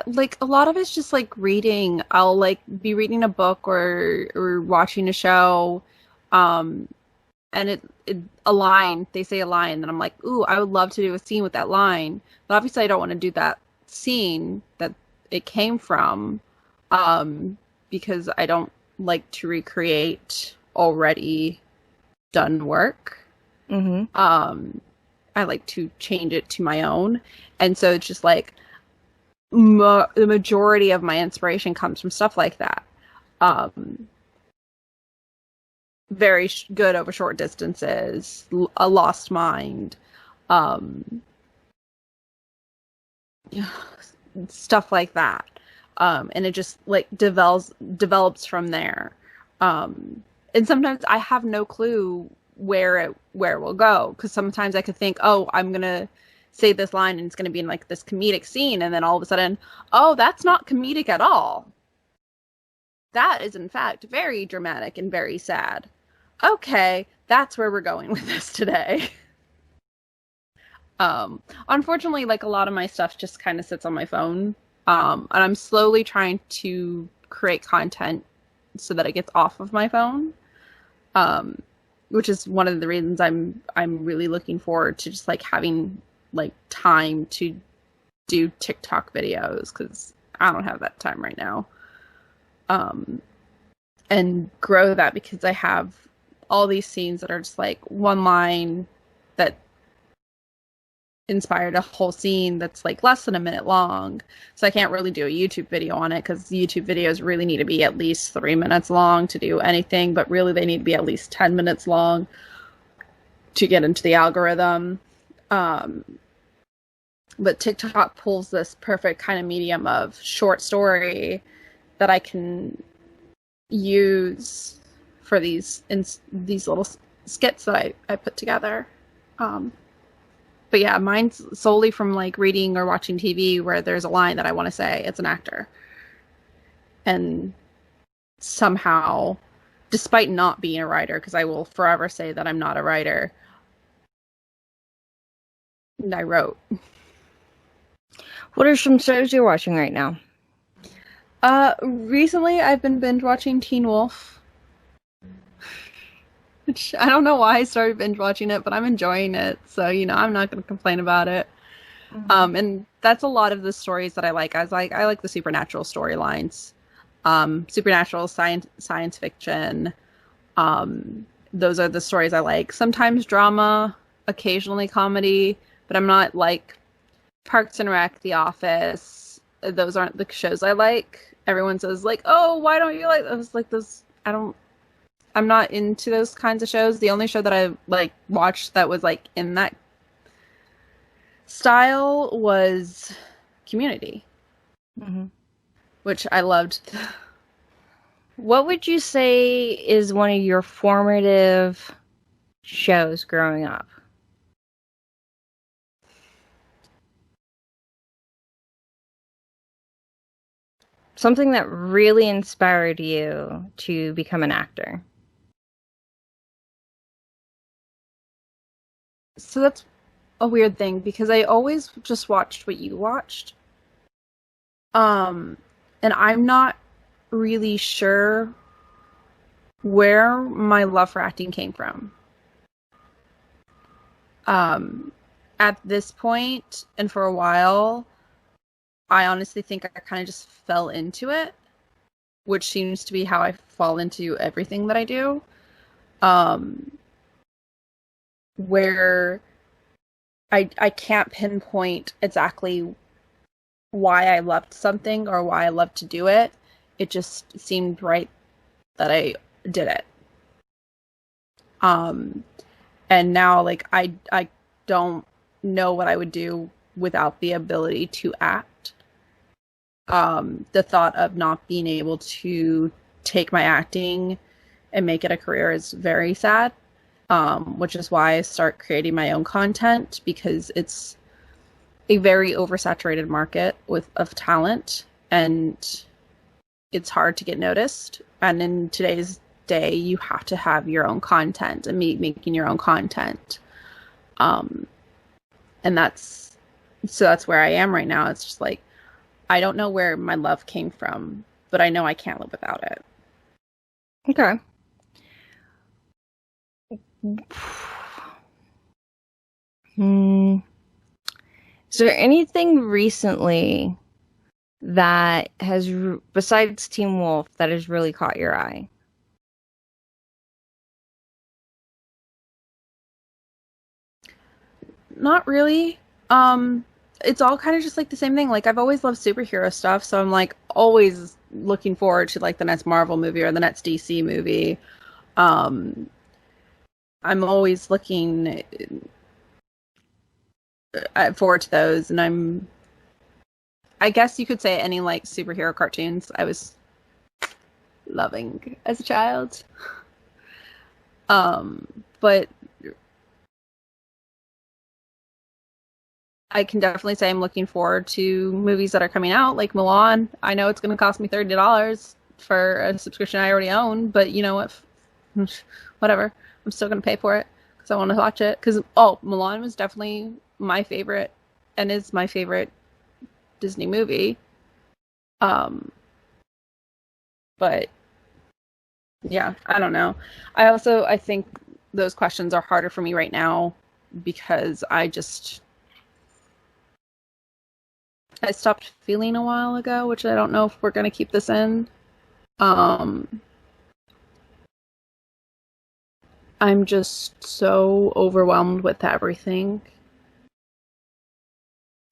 Like a lot of it's just like reading. I'll like be reading a book or watching a show, and a line, they say a line, and I'm like, ooh, I would love to do a scene with that line, but obviously I don't want to do that scene that it came from, because I don't like to recreate already done work. Mm-hmm. I like to change it to my own, and so it's just like the majority of my inspiration comes from stuff like that. Very good over short distances, a lost mind, stuff like that. And it just like develops from there. And sometimes I have no clue where it will go, because sometimes I could think, oh, I'm gonna say this line and it's gonna be in like this comedic scene, and then all of a sudden, oh, that's not comedic at all. That is in fact very dramatic and very sad. Okay, that's where we're going with this today. Unfortunately, like a lot of my stuff just kind of sits on my phone. And I'm slowly trying to create content so that it gets off of my phone. Which is one of the reasons I'm really looking forward to just like having like time to do TikTok videos, because I don't have that time right now. And grow that, because I have all these scenes that are just like one line that inspired a whole scene that's like less than a minute long. So I can't really do a YouTube video on it, because YouTube videos really need to be at least 3 minutes long to do anything, but really they need to be at least 10 minutes long to get into the algorithm. But TikTok pulls this perfect kind of medium of short story that I can use for these little skits that I put together. But yeah, mine's solely from like reading or watching TV where there's a line that I want to say. It's an actor. And somehow, despite not being a writer, because I will forever say that I'm not a writer, I wrote. What are some shows you're watching right now? Recently I've been binge watching Teen Wolf. Which I don't know why I started binge watching it, but I'm enjoying it. So, you know, I'm not going to complain about it. Mm-hmm. And that's a lot of the stories that I like. I like the supernatural storylines. Supernatural science fiction. Those are the stories I like. Sometimes drama, occasionally comedy, but I'm not like Parks and Rec, The Office. Those aren't the shows I like. Everyone says like, "Oh, why don't you like those?" Like those, I'm not into those kinds of shows. The only show that I like watched that was like in that style was Community, which I loved. What would you say is one of your formative shows growing up? Something that really inspired you to become an actor. So that's a weird thing, because I always just watched what you watched. And I'm not really sure where my love for acting came from. At this point, and for a while, I honestly think I kind of just fell into it, which seems to be how I fall into everything that I do. Where I can't pinpoint exactly why I loved something or why I loved to do it. It just seemed right that I did it. And now, like, I don't know what I would do without the ability to act. The thought of not being able to take my acting and make it a career is very sad. Which is why I start creating my own content, because it's a very oversaturated market of talent, and it's hard to get noticed. And in today's day, you have to have your own content and making your own content. And that's where I am right now. It's just like, I don't know where my love came from, but I know I can't live without it. Okay. Is there anything recently that has, besides Teen Wolf, that has really caught your eye? Not really. It's all kind of just like the same thing. Like, I've always loved superhero stuff, so I'm like always looking forward to like the next Marvel movie or the next DC movie. I'm always looking forward to those, and I guess you could say any like superhero cartoons I was loving as a child. But I can definitely say I'm looking forward to movies that are coming out, like Milan. I know it's going to cost me $30 for a subscription I already own, but you know what? Whatever. I'm still going to pay for it because I want to watch it. Because, Milan was definitely my favorite and is my favorite Disney movie. But Yeah, I don't know. I think those questions are harder for me right now because I stopped feeling a while ago, which I don't know if we're gonna keep this in. Um, I'm just so overwhelmed with everything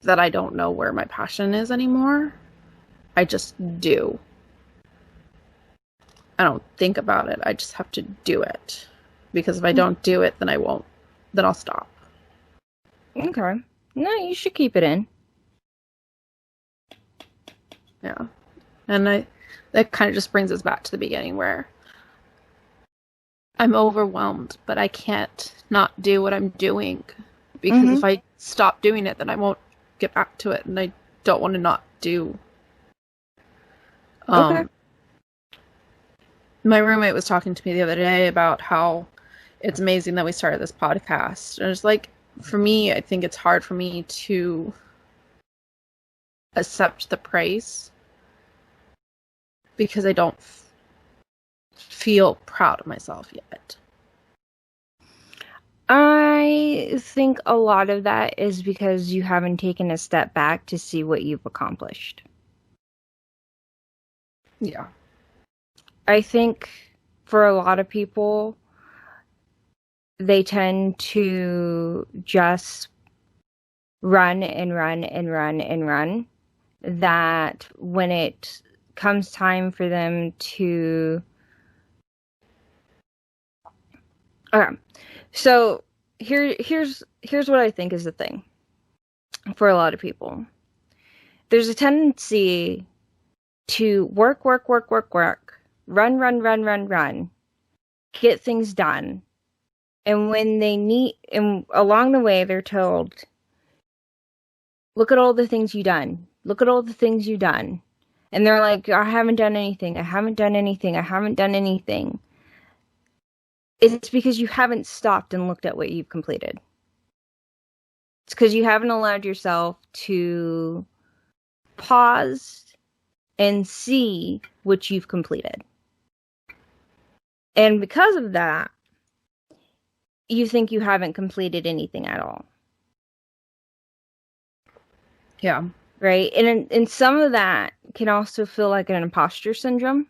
that I don't know where my passion is anymore. I just do. I don't think about it. I just have to do it. Because if I don't do it, then I won't. Then I'll stop. Okay. No, you should keep it in. Yeah. And that kind of just brings us back to the beginning where I'm overwhelmed, but I can't not do what I'm doing. Because if I stop doing it, then I won't get back to it. And I don't want to not do. Okay. My roommate was talking to me the other day about how it's amazing that we started this podcast. And it's like, for me, I think it's hard for me to accept the praise because I don't feel proud of myself yet. I think a lot of that is because you haven't taken a step back to see what you've accomplished. Yeah. I think for a lot of people, they tend to just run and run and run and run. That when it comes time for them to... Okay. So here's what I think is the thing for a lot of people. There's a tendency to work, run, get things done. And when and along the way, they're told, look at all the things you've done. Look at all the things you've done. And they're like, I haven't done anything. I haven't done anything. I haven't done anything. It's because you haven't stopped and looked at what you've completed. It's because you haven't allowed yourself to pause and see what you've completed. And because of that, you think you haven't completed anything at all. Yeah. Right? And some of that can also feel like an imposter syndrome.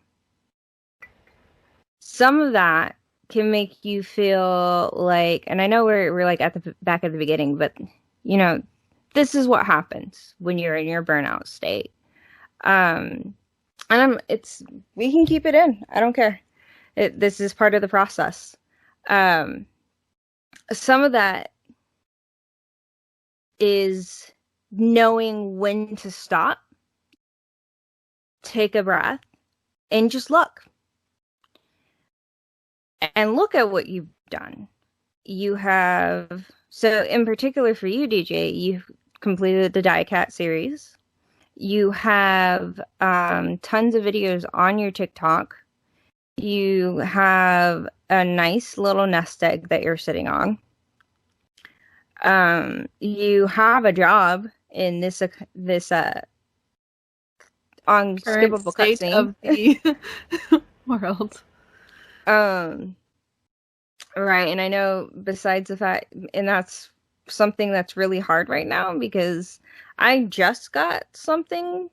Some of that can make you feel like, and I know we're like at the back at the beginning, but you know, this is what happens when you're in your burnout state. And we can keep it in. I don't care. This is part of the process. Some of that is knowing when to stop, take a breath, and just look. And look at what you've done. You have, so in particular for you, DJ, you've completed the Diecat series. You have tons of videos on your TikTok. You have a nice little nest egg that you're sitting on. You have a job in this unskippable cutscene of the world. Right, and I know besides the fact, and that's something that's really hard right now because I just got something,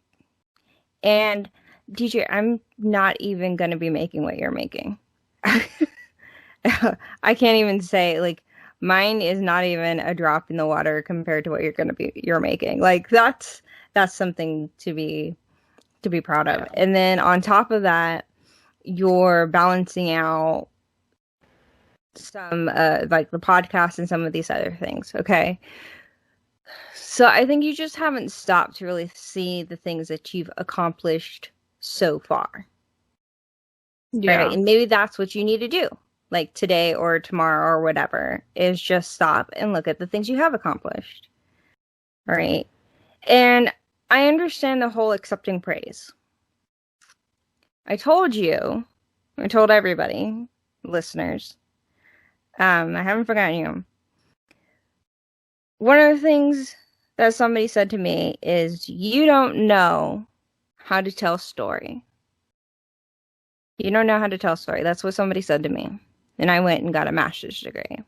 and DJ, I'm not even gonna be making what you're making. I can't even say, like, mine is not even a drop in the water compared to what you're making. Like, that's something to be proud of. Yeah. And then on top of that, you're balancing out some like the podcast and some of these other things. Okay. So I think you just haven't stopped to really see the things that you've accomplished so far. Yeah. Right. And maybe that's what you need to do, like today or tomorrow or whatever, is just stop and look at the things you have accomplished. Right. And I understand the whole accepting praise. I told everybody, listeners, I haven't forgotten you. One of the things that somebody said to me is, you don't know how to tell a story. You don't know how to tell a story. That's what somebody said to me. And I went and got a master's degree.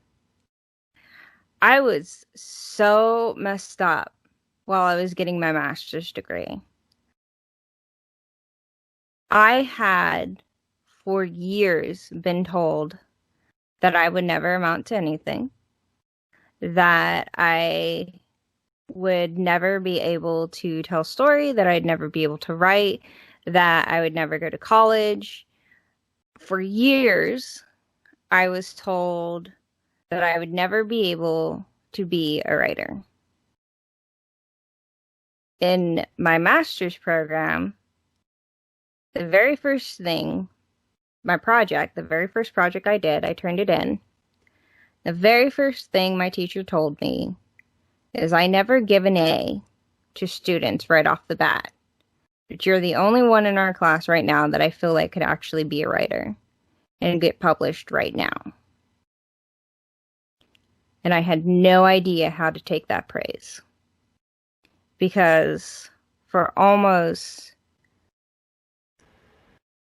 I was so messed up while I was getting my master's degree. I had, for years, been told that I would never amount to anything, that I would never be able to tell a story, that I'd never be able to write, that I would never go to college. For years, I was told that I would never be able to be a writer. In my master's program, the very first thing, my project, the very first project I did, I turned it in. The very first thing my teacher told me is I never give an A to students right off the bat. But you're the only one in our class right now that I feel like could actually be a writer and get published right now. And I had no idea how to take that praise. Because for almost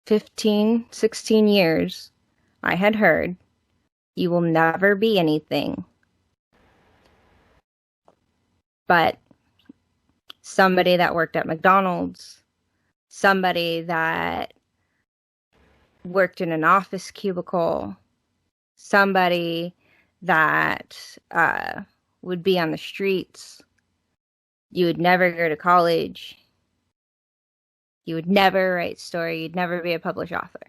15, 16 years, I had heard, you will never be anything but somebody that worked at McDonald's, somebody that worked in an office cubicle, somebody that would be on the streets. You would never go to college. You would never write story. You'd never be a published author.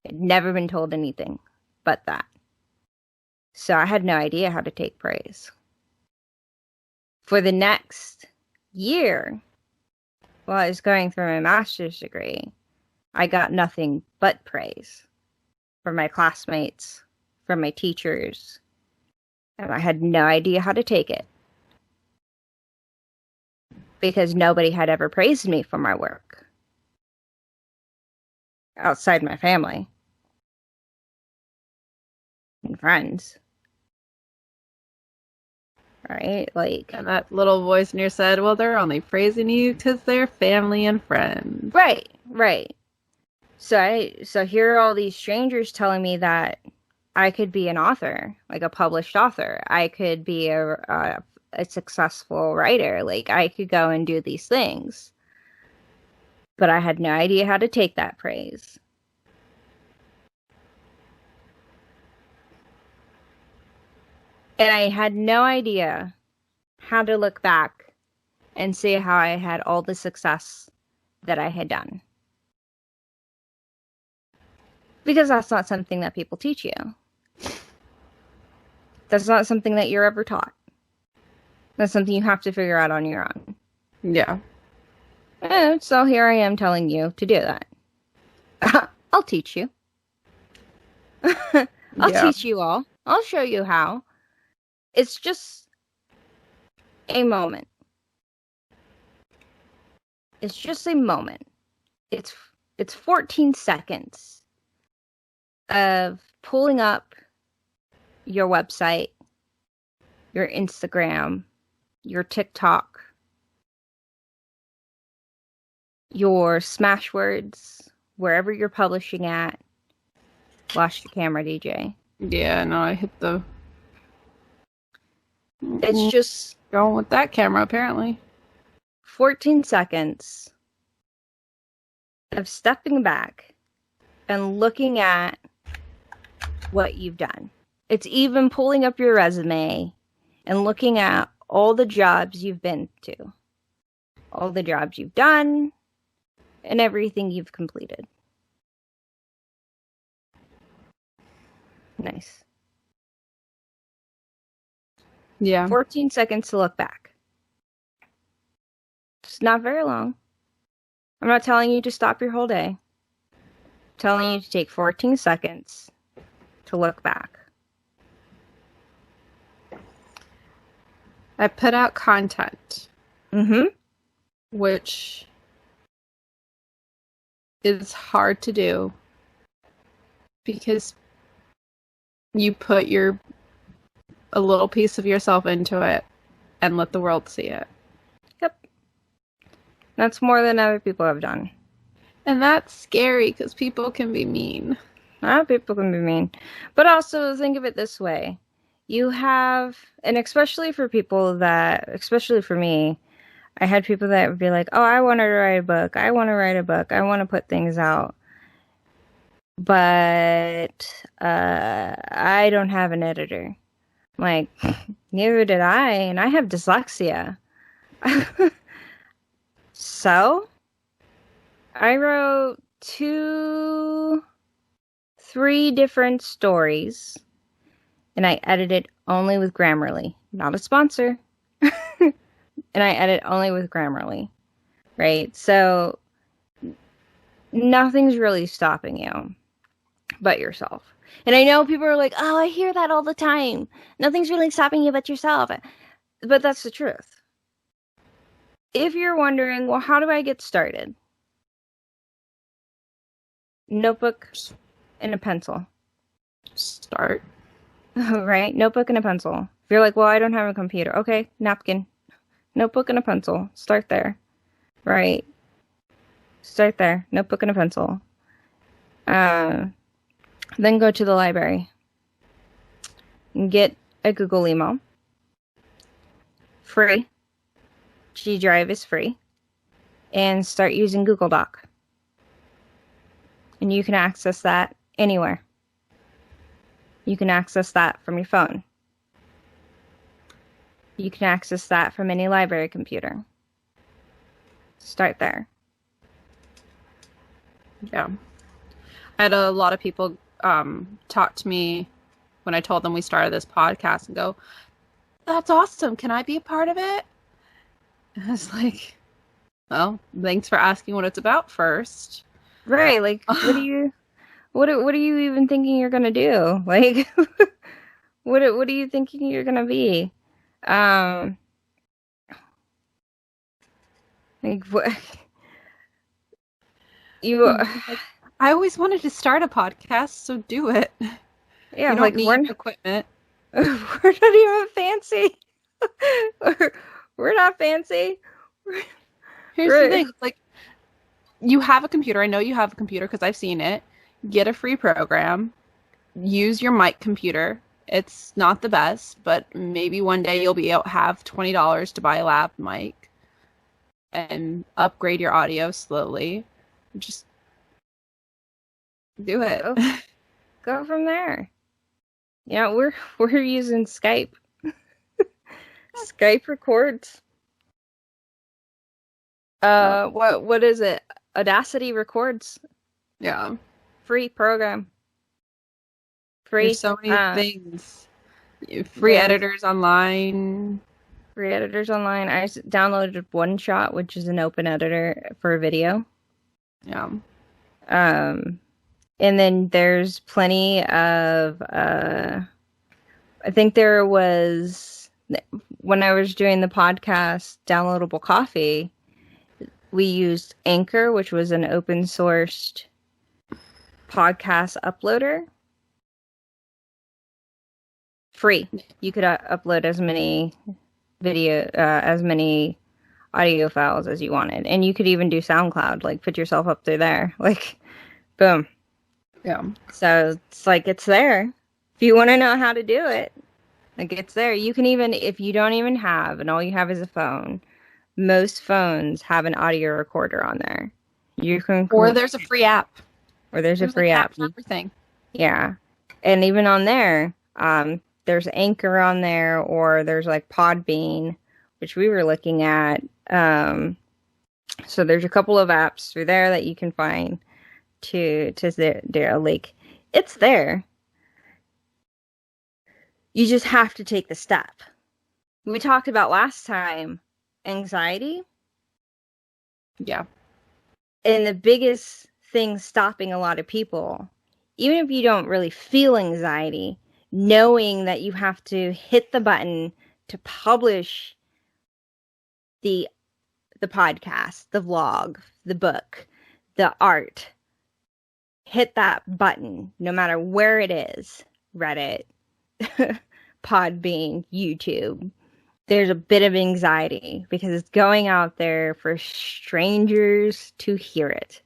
I'd never been told anything but that. So I had no idea how to take praise. For the next year, while I was going through my master's degree, I got nothing but praise from my classmates, from my teachers, and I had no idea how to take it because nobody had ever praised me for my work outside my family and friends. Right? Like, And that little voice in your head, well, they're only praising you because they're family and friends. right. So here are all these strangers telling me that I could be an author, like a published author. I could be a successful writer. Like, I could go and do these things. But I had no idea how to take that praise. And I had no idea how to look back and see how I had all the success that I had done. Because that's not something that people teach you. That's not something that you're ever taught. That's something you have to figure out on your own. Yeah. And so here I am telling you to do that. I'll teach you. I'll teach you all. I'll show you how. It's just a moment. It's just a moment. It's 14 seconds of pulling up your website, your Instagram, your TikTok, your Smashwords, wherever you're publishing at. Watch the camera, DJ. Yeah, no, I hit the... It's just... going with that camera, apparently. 14 seconds of stepping back and looking at what you've done. It's even pulling up your resume and looking at all the jobs you've been to, all the jobs you've done, and everything you've completed. Nice. Yeah. 14 seconds to look back. It's not very long. I'm not telling you to stop your whole day. I'm telling you to take 14 seconds to look back. I put out content. Mm-hmm. Which is hard to do because you put a little piece of yourself into it and let the world see it. Yep. That's more than other people have done. And that's scary because people can be mean. People can be mean. But also think of it this way. You have, and especially for people that, especially for me, I had people that would be like, oh, I want to write a book. I want to write a book. I want to put things out. But I don't have an editor. Like, neither did I, and I have dyslexia. So, I wrote 3 different stories, and I edited only with Grammarly. Not a sponsor. And I edit only with Grammarly, right? So, nothing's really stopping you but yourself. And I know people are like, oh, I hear that all the time. Nothing's really stopping you but yourself. But that's the truth. If you're wondering, well, how do I get started? Notebook and a pencil. Start. Right? Notebook and a pencil. If you're like, well, I don't have a computer. Okay, napkin. Notebook and a pencil. Start there. Right? Start there. Notebook and a pencil. Then go to the library. Get a Google email. Free. G Drive is free. And start using Google Doc. And you can access that anywhere. You can access that from your phone. You can access that from any library computer. Start there. Yeah. I had a lot of people talk to me when I told them we started this podcast and go, that's awesome. Can I be a part of it? And I was like, well, thanks for asking what it's about first. Right. Like, what are you even thinking you're going to do? Like, what are you thinking you're going to be? Like, what? I always wanted to start a podcast, so do it. Yeah, you don't need equipment. We're not even fancy. We're not fancy. Here's the thing. Like, you have a computer. I know you have a computer because I've seen it. Get a free program. Use your mic computer. It's not the best, but maybe one day you'll be able to have $20 to buy a lab mic and upgrade your audio slowly. Just do it. Go from there. Yeah, we're using Skype. Skype records. What is it? Audacity records. Yeah. Free program. Free. There's so many things. Free editors online. Free editors online. I downloaded OneShot, which is an open editor for video. Yeah. And then there's plenty of, I think there was, when I was doing the podcast, Downloadable Coffee, we used Anchor, which was an open sourced podcast uploader. Free. You could upload as many audio files as you wanted. And you could even do SoundCloud, like put yourself up through there. Like, boom. Yeah. So it's like, it's there. If you want to know how to do it, like, it's there. You can even, if you don't even have, and all you have is a phone, most phones have an audio recorder on there. You can, or there's a free app. Or there's a free app for everything. Yeah. And even on there, there's Anchor on there, or there's like Podbean, which we were looking at. So there's a couple of apps through there that you can find to there. Like, it's there. You just have to take the step. We talked about last time anxiety. Yeah. And the biggest thing stopping a lot of people, even if you don't really feel anxiety, knowing that you have to hit the button to publish the podcast, the vlog, the book, the art. Hit that button, no matter where it is. Reddit, Podbean, YouTube. There's a bit of anxiety because it's going out there for strangers to hear it,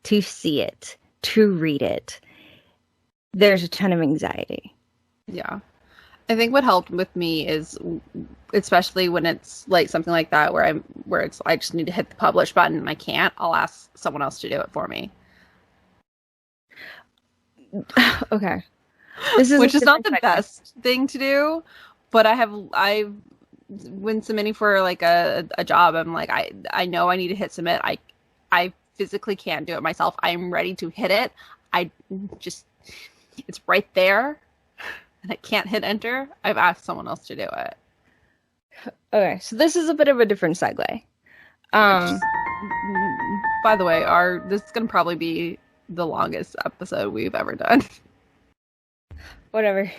to see it, to read it, there's a ton of anxiety. Yeah. I think what helped with me is, especially when it's like something like that where it's I just need to hit the publish button and I can't, I'll ask someone else to do it for me. Okay. This is Which is not the best thing to do, but I've when submitting for like a job, I'm like, I know I need to hit submit. I physically can't do it myself. I'm ready to hit it. It's right there and I can't hit enter. I've asked someone else to do it. Okay, so this is a bit of a different segue. By the way, this is gonna probably be the longest episode we've ever done. Whatever.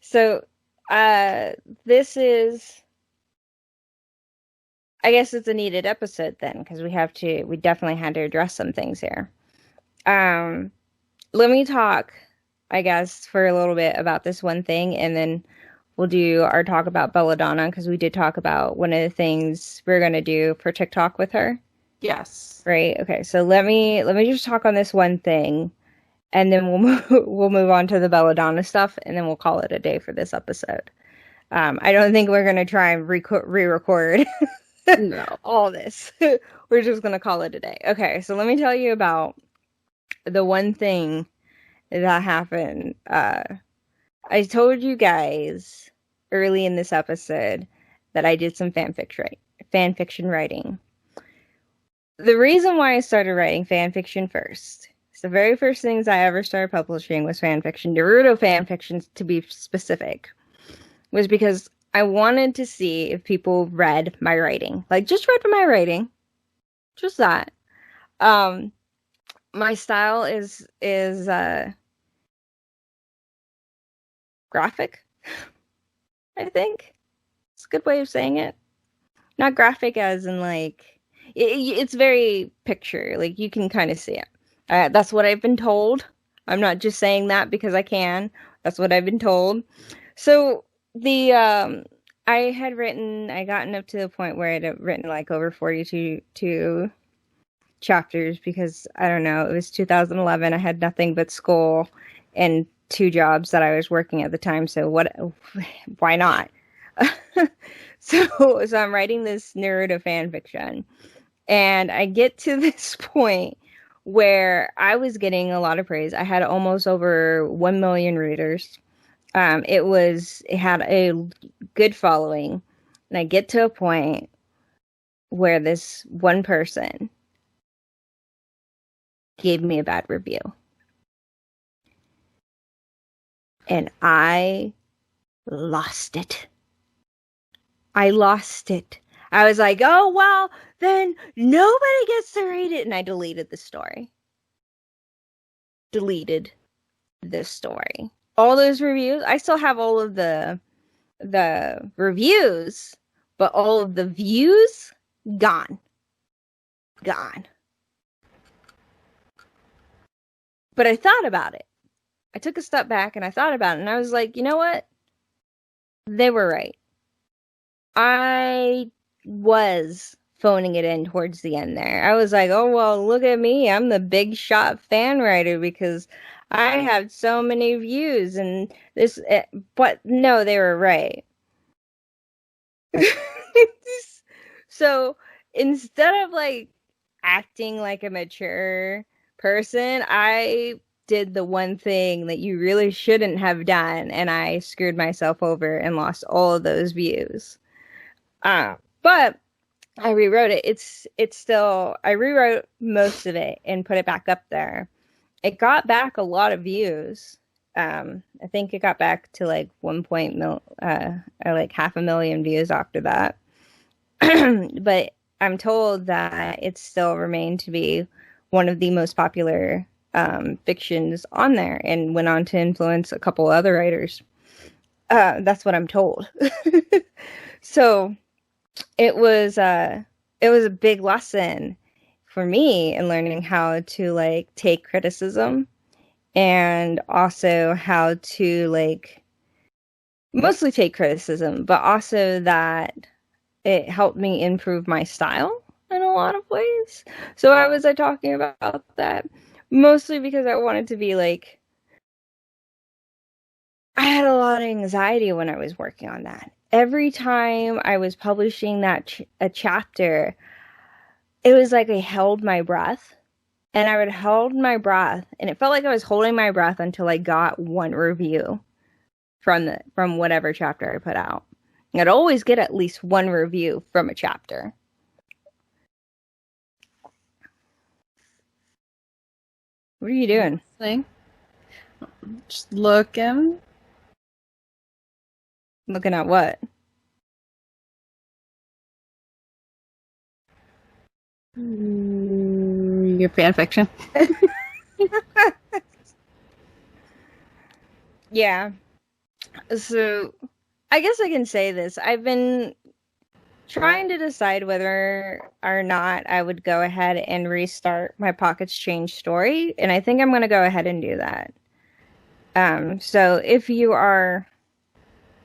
So, this is, I guess it's a needed episode then, because we definitely had to address some things here. Let me talk, I guess, for a little bit about this one thing, and then we'll do our talk about Belladonna, because we did talk about one of the things we're going to do for TikTok with her. Yes. Right. Okay. So let me just talk on this one thing, and then we'll move on to the Belladonna stuff, and then we'll call it a day for this episode. I don't think we're going to try and re-record no. all this. We're just going to call it a day. Okay. So let me tell you about the one thing that happened. I told you guys early in this episode that I did some fan fiction writing. The reason why I started writing fan fiction first, the very first things I ever started publishing was fan fiction, Naruto fan fiction to be specific, was because I wanted to see if people read my writing. Like, just read my writing. Just that. My style is graphic, I think. It's a good way of saying it. Not graphic as in, like, it's very picture. Like, you can kind of see it. That's what I've been told. I'm not just saying that because I can. That's what I've been told. So, I gotten up to the point where I'd written, like, over 42 chapters because, I don't know, it was 2011. I had nothing but school and 2 jobs that I was working at the time. So why not? So I'm writing this Naruto fan fiction, and I get to this point where I was getting a lot of praise. I had almost over 1 million readers. It had a good following, and I get to a point where this one person gave me a bad review. And I lost it. I was like, oh, well, then nobody gets to read it. And I deleted the story. All those reviews, I still have all of the reviews, but all of the views, gone. But I thought about it. I took a step back and I thought about it, and I was like, you know what? They were right. I was phoning it in towards the end there. I was like, oh, well, look at me. I'm the big shot fan writer because I have so many views and this, but no, they were right. So instead of like acting like a mature person, I did the one thing that you really shouldn't have done, and I screwed myself over and lost all of those views. But I rewrote it. It's still, I rewrote most of it and put it back up there. It got back a lot of views. I think it got back to like like 500,000 views after that. But I'm told that it still remained to be one of the most popular fictions on there, and went on to influence a couple other writers. That's what I'm told. So it was a big lesson for me in learning how to like take criticism, and also how to like mostly take criticism, but also that it helped me improve my style in a lot of ways. So why was I talking about that? Mostly because I wanted to be like, I had a lot of anxiety when I was working on that. Every time I was publishing a chapter, it was like I held my breath, and I would hold my breath, and it felt like I was holding my breath until I got one review from whatever chapter I put out. I'd always get at least one review from a chapter. What are you doing? Thing. Just looking. Looking at what? Your fanfiction. Yeah. So, I guess I can say this. I've been trying to decide whether or not I would go ahead and restart my Pockets Change story, and I think I'm going to go ahead and do that. So if you are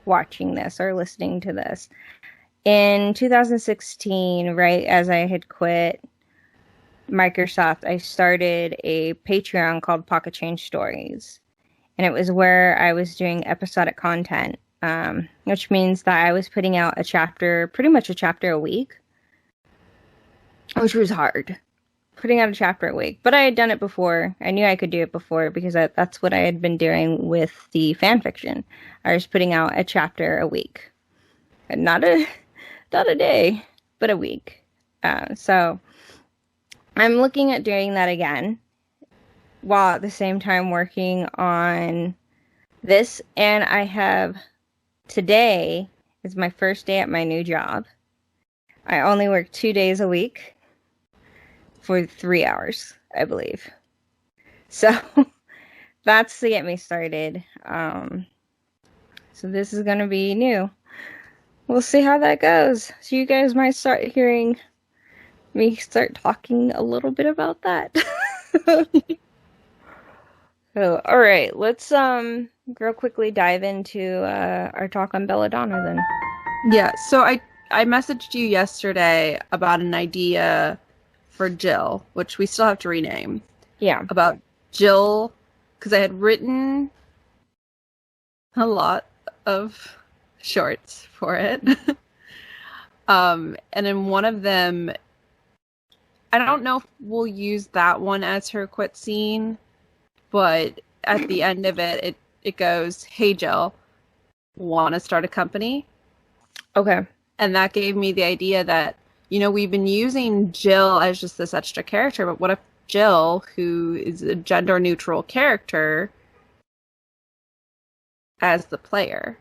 watching this or listening to this, in 2016, right as I had quit Microsoft, I started a Patreon called Pocket Change Stories. And it was where I was doing episodic content, which means that I was putting out pretty much a chapter a week, which was hard. Putting out a chapter a week. But I had done it before. I knew I could do it before because that's what I had been doing with the fanfiction. I was putting out a chapter a week. And not a day, but a week. So I'm looking at doing that again, while at the same time working on this. And today is my first day at my new job. I only work 2 days a week for 3 hours, I believe. So that's to get me started. So this is going to be new. We'll see how that goes. So you guys might start hearing me start talking a little bit about that. So, all right, let's real quickly dive into our talk on Belladonna then. Yeah, so I messaged you yesterday about an idea for Jill, which we still have to rename. Yeah. About Jill, because I had written a lot of shorts for it. And in one of them, I don't know if we'll use that one as her quit scene, but at the end of it goes, "Hey Jill, want to start a company?" Okay. And that gave me the idea that, we've been using Jill as just this extra character, but what if Jill, who is a gender neutral character, as the player?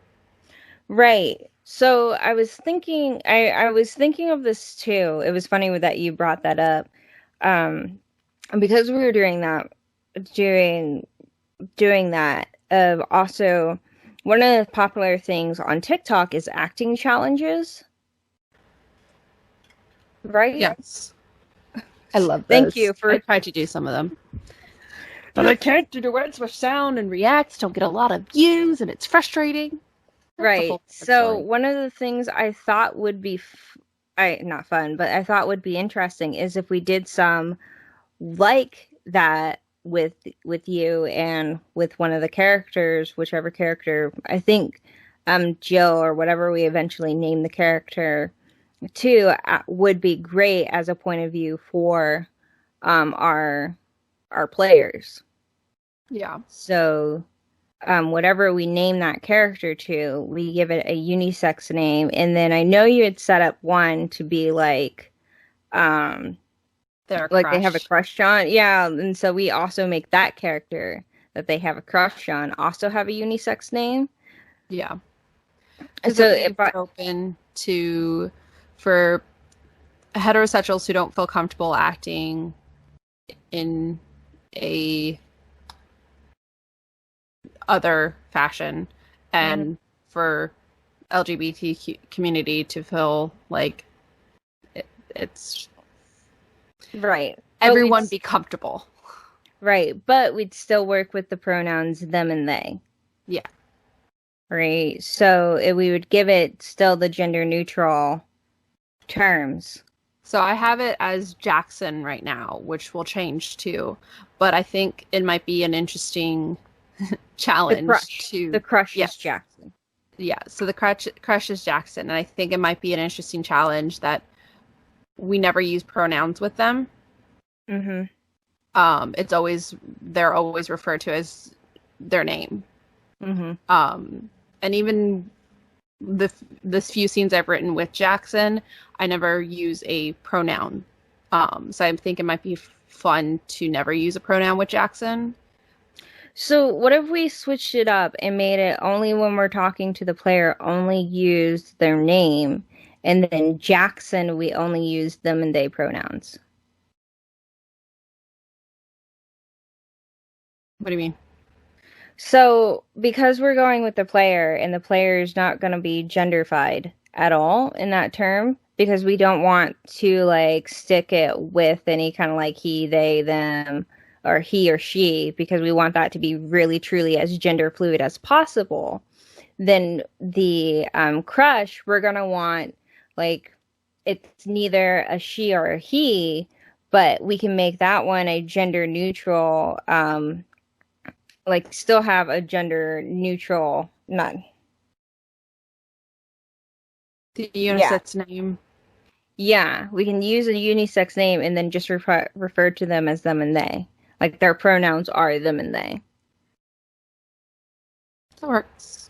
Right. So I was thinking of this too. It was funny that you brought that up. Because we were doing that, also one of the popular things on TikTok is acting challenges. Right? Yes. I love those. Thank you I tried to do some of them. But I can't do the words with sound, and reacts don't get a lot of views, and it's frustrating. Right. So one of the things I thought would be not fun, but I thought would be interesting is if we did some like that with you and with one of the characters, whichever character, I think Jill or whatever we eventually name the character to, would be great as a point of view for our players. Yeah. So whatever we name that character to, we give it a unisex name. And then I know you had set up one to be like they have a crush on. Yeah. And so we also make that character that they have a crush on also have a unisex name. Yeah. So if open for heterosexuals who don't feel comfortable acting in a other fashion, and for LGBT community to feel like it's right. Everyone be comfortable. Right. But we'd still work with the pronouns them and they. Yeah. Right. So we would give it still the gender neutral terms. So I have it as Jackson right now, which will change too. But I think it might be an interesting The challenge crush. The to, crush is yes, Jackson. yeah. So the crush is Jackson, and I think it might be an interesting challenge that we never use pronouns with them. Mm-hmm. It's always they're always referred to as their name. Mm-hmm. And even the few scenes I've written with Jackson, I never use a pronoun. So I think it might be fun to never use a pronoun with Jackson. So what if we switched it up and made it only when we're talking to the player, only use their name, and then Jackson, we only use them and they pronouns? What do you mean? So because we're going with the player and the player is not going to be genderfied at all in that term, because we don't want to like stick it with any kind of like he, they, them, or he or she, because we want that to be really truly as gender fluid as possible. Then the crush, we're gonna want like it's neither a she or a he, but we can make that one a gender neutral, like still have a gender neutral, not, The yeah, unisex name. yeah, we can use a unisex name and then just refer to them as them and they, like their pronouns are them and they. That works.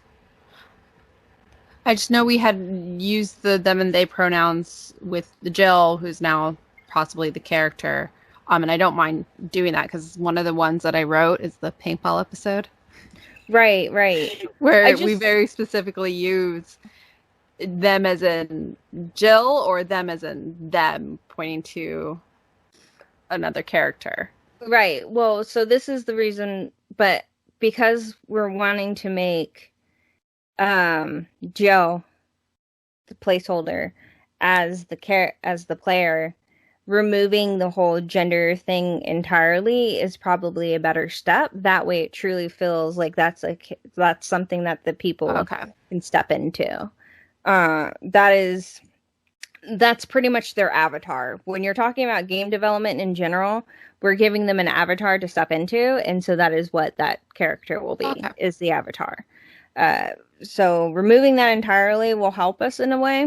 I just know we had used the them and they pronouns with the Jill, who's now possibly the character. And I don't mind doing that because one of the ones that I wrote is the paintball episode, Right, right. I where we just very specifically use them as in Jill or them as in them, pointing to another character. Right. Well, so this is the reason, but because we're wanting to make Joe the placeholder as the player, removing the whole gender thing entirely is probably a better step. That way it truly feels like that's something that the people Okay. can step into. That's pretty much their avatar. When you're talking about game development in general, we're giving them an avatar to step into, and so that is what that character will be, Okay. is the avatar. Uh, so removing that entirely will help us in a way,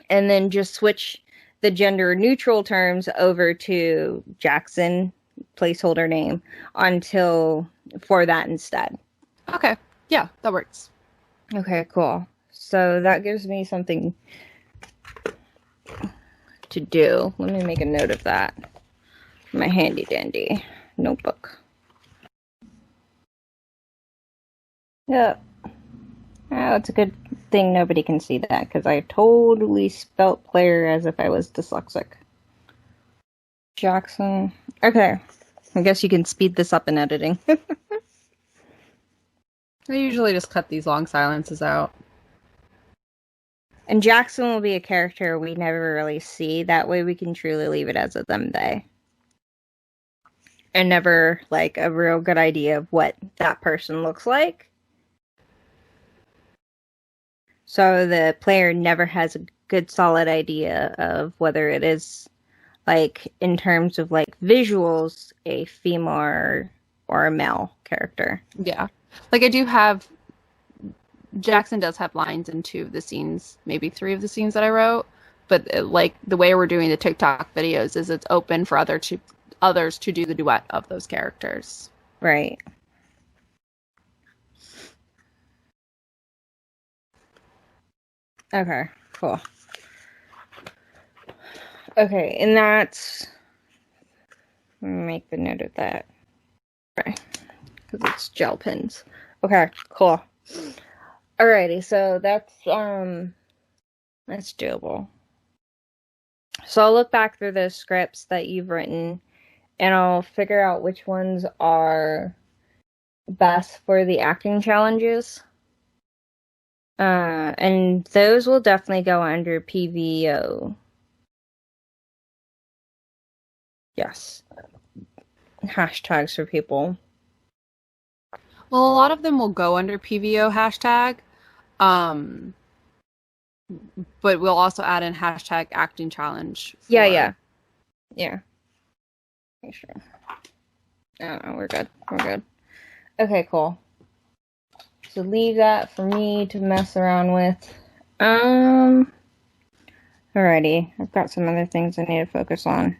and then just switch the gender neutral terms over to Jackson placeholder name until for that instead. Okay. Yeah, that works. Okay, cool. So that gives me something to do. Let me make a note of that. My handy dandy notebook. Yep. Oh, it's a good thing nobody can see that because I totally spelt player as if I was dyslexic. Jackson. Okay. I guess you can speed this up in editing. I usually just cut these long silences out. And Jackson will be a character we never really see. That way we can truly leave it as a them they. And never like a real good idea of what that person looks like. So the player never has a good solid idea of whether it is like in terms of like visuals a female or a male character. Yeah. Like I do have Jackson does have lines in two of the scenes, maybe three of the scenes that I wrote, but like the way we're doing the TikTok videos is it's open for others to do the duet of those characters. Right. Okay, cool. Okay, and that's, let me make the note of that. Okay, because it's gel pens. Okay, cool. Alrighty, so that's doable. So I'll look back through those scripts that you've written and I'll figure out which ones are best for the acting challenges. And those will definitely go under PVO. Yes. Hashtags for people. Well, a lot of them will go under PVO hashtag. but we'll also add in hashtag acting challenge. Yeah. Make sure. No, we're good. We're good. Okay, cool. So leave that for me to mess around with. Alrighty. I've got some other things I need to focus on.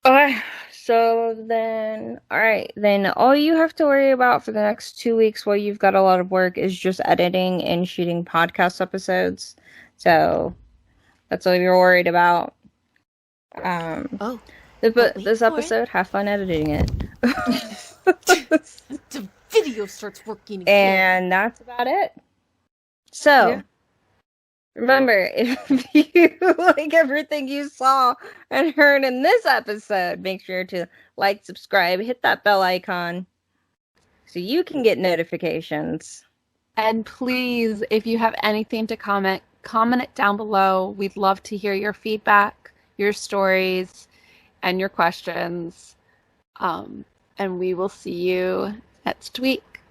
Okay, so then, alright, then all you have to worry about for the next 2 weeks while you've got a lot of work is just editing and shooting podcast episodes. So that's all you're worried about. This episode, have fun editing it. The video starts working again. And that's about it. So, remember, if you like everything you saw and heard in this episode, make sure to like, subscribe, hit that bell icon so you can get notifications. And please, if you have anything to comment it down below. We'd love to hear your feedback, your stories, and your questions. And we will see you next week.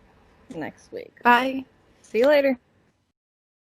Next week. Bye. See you later.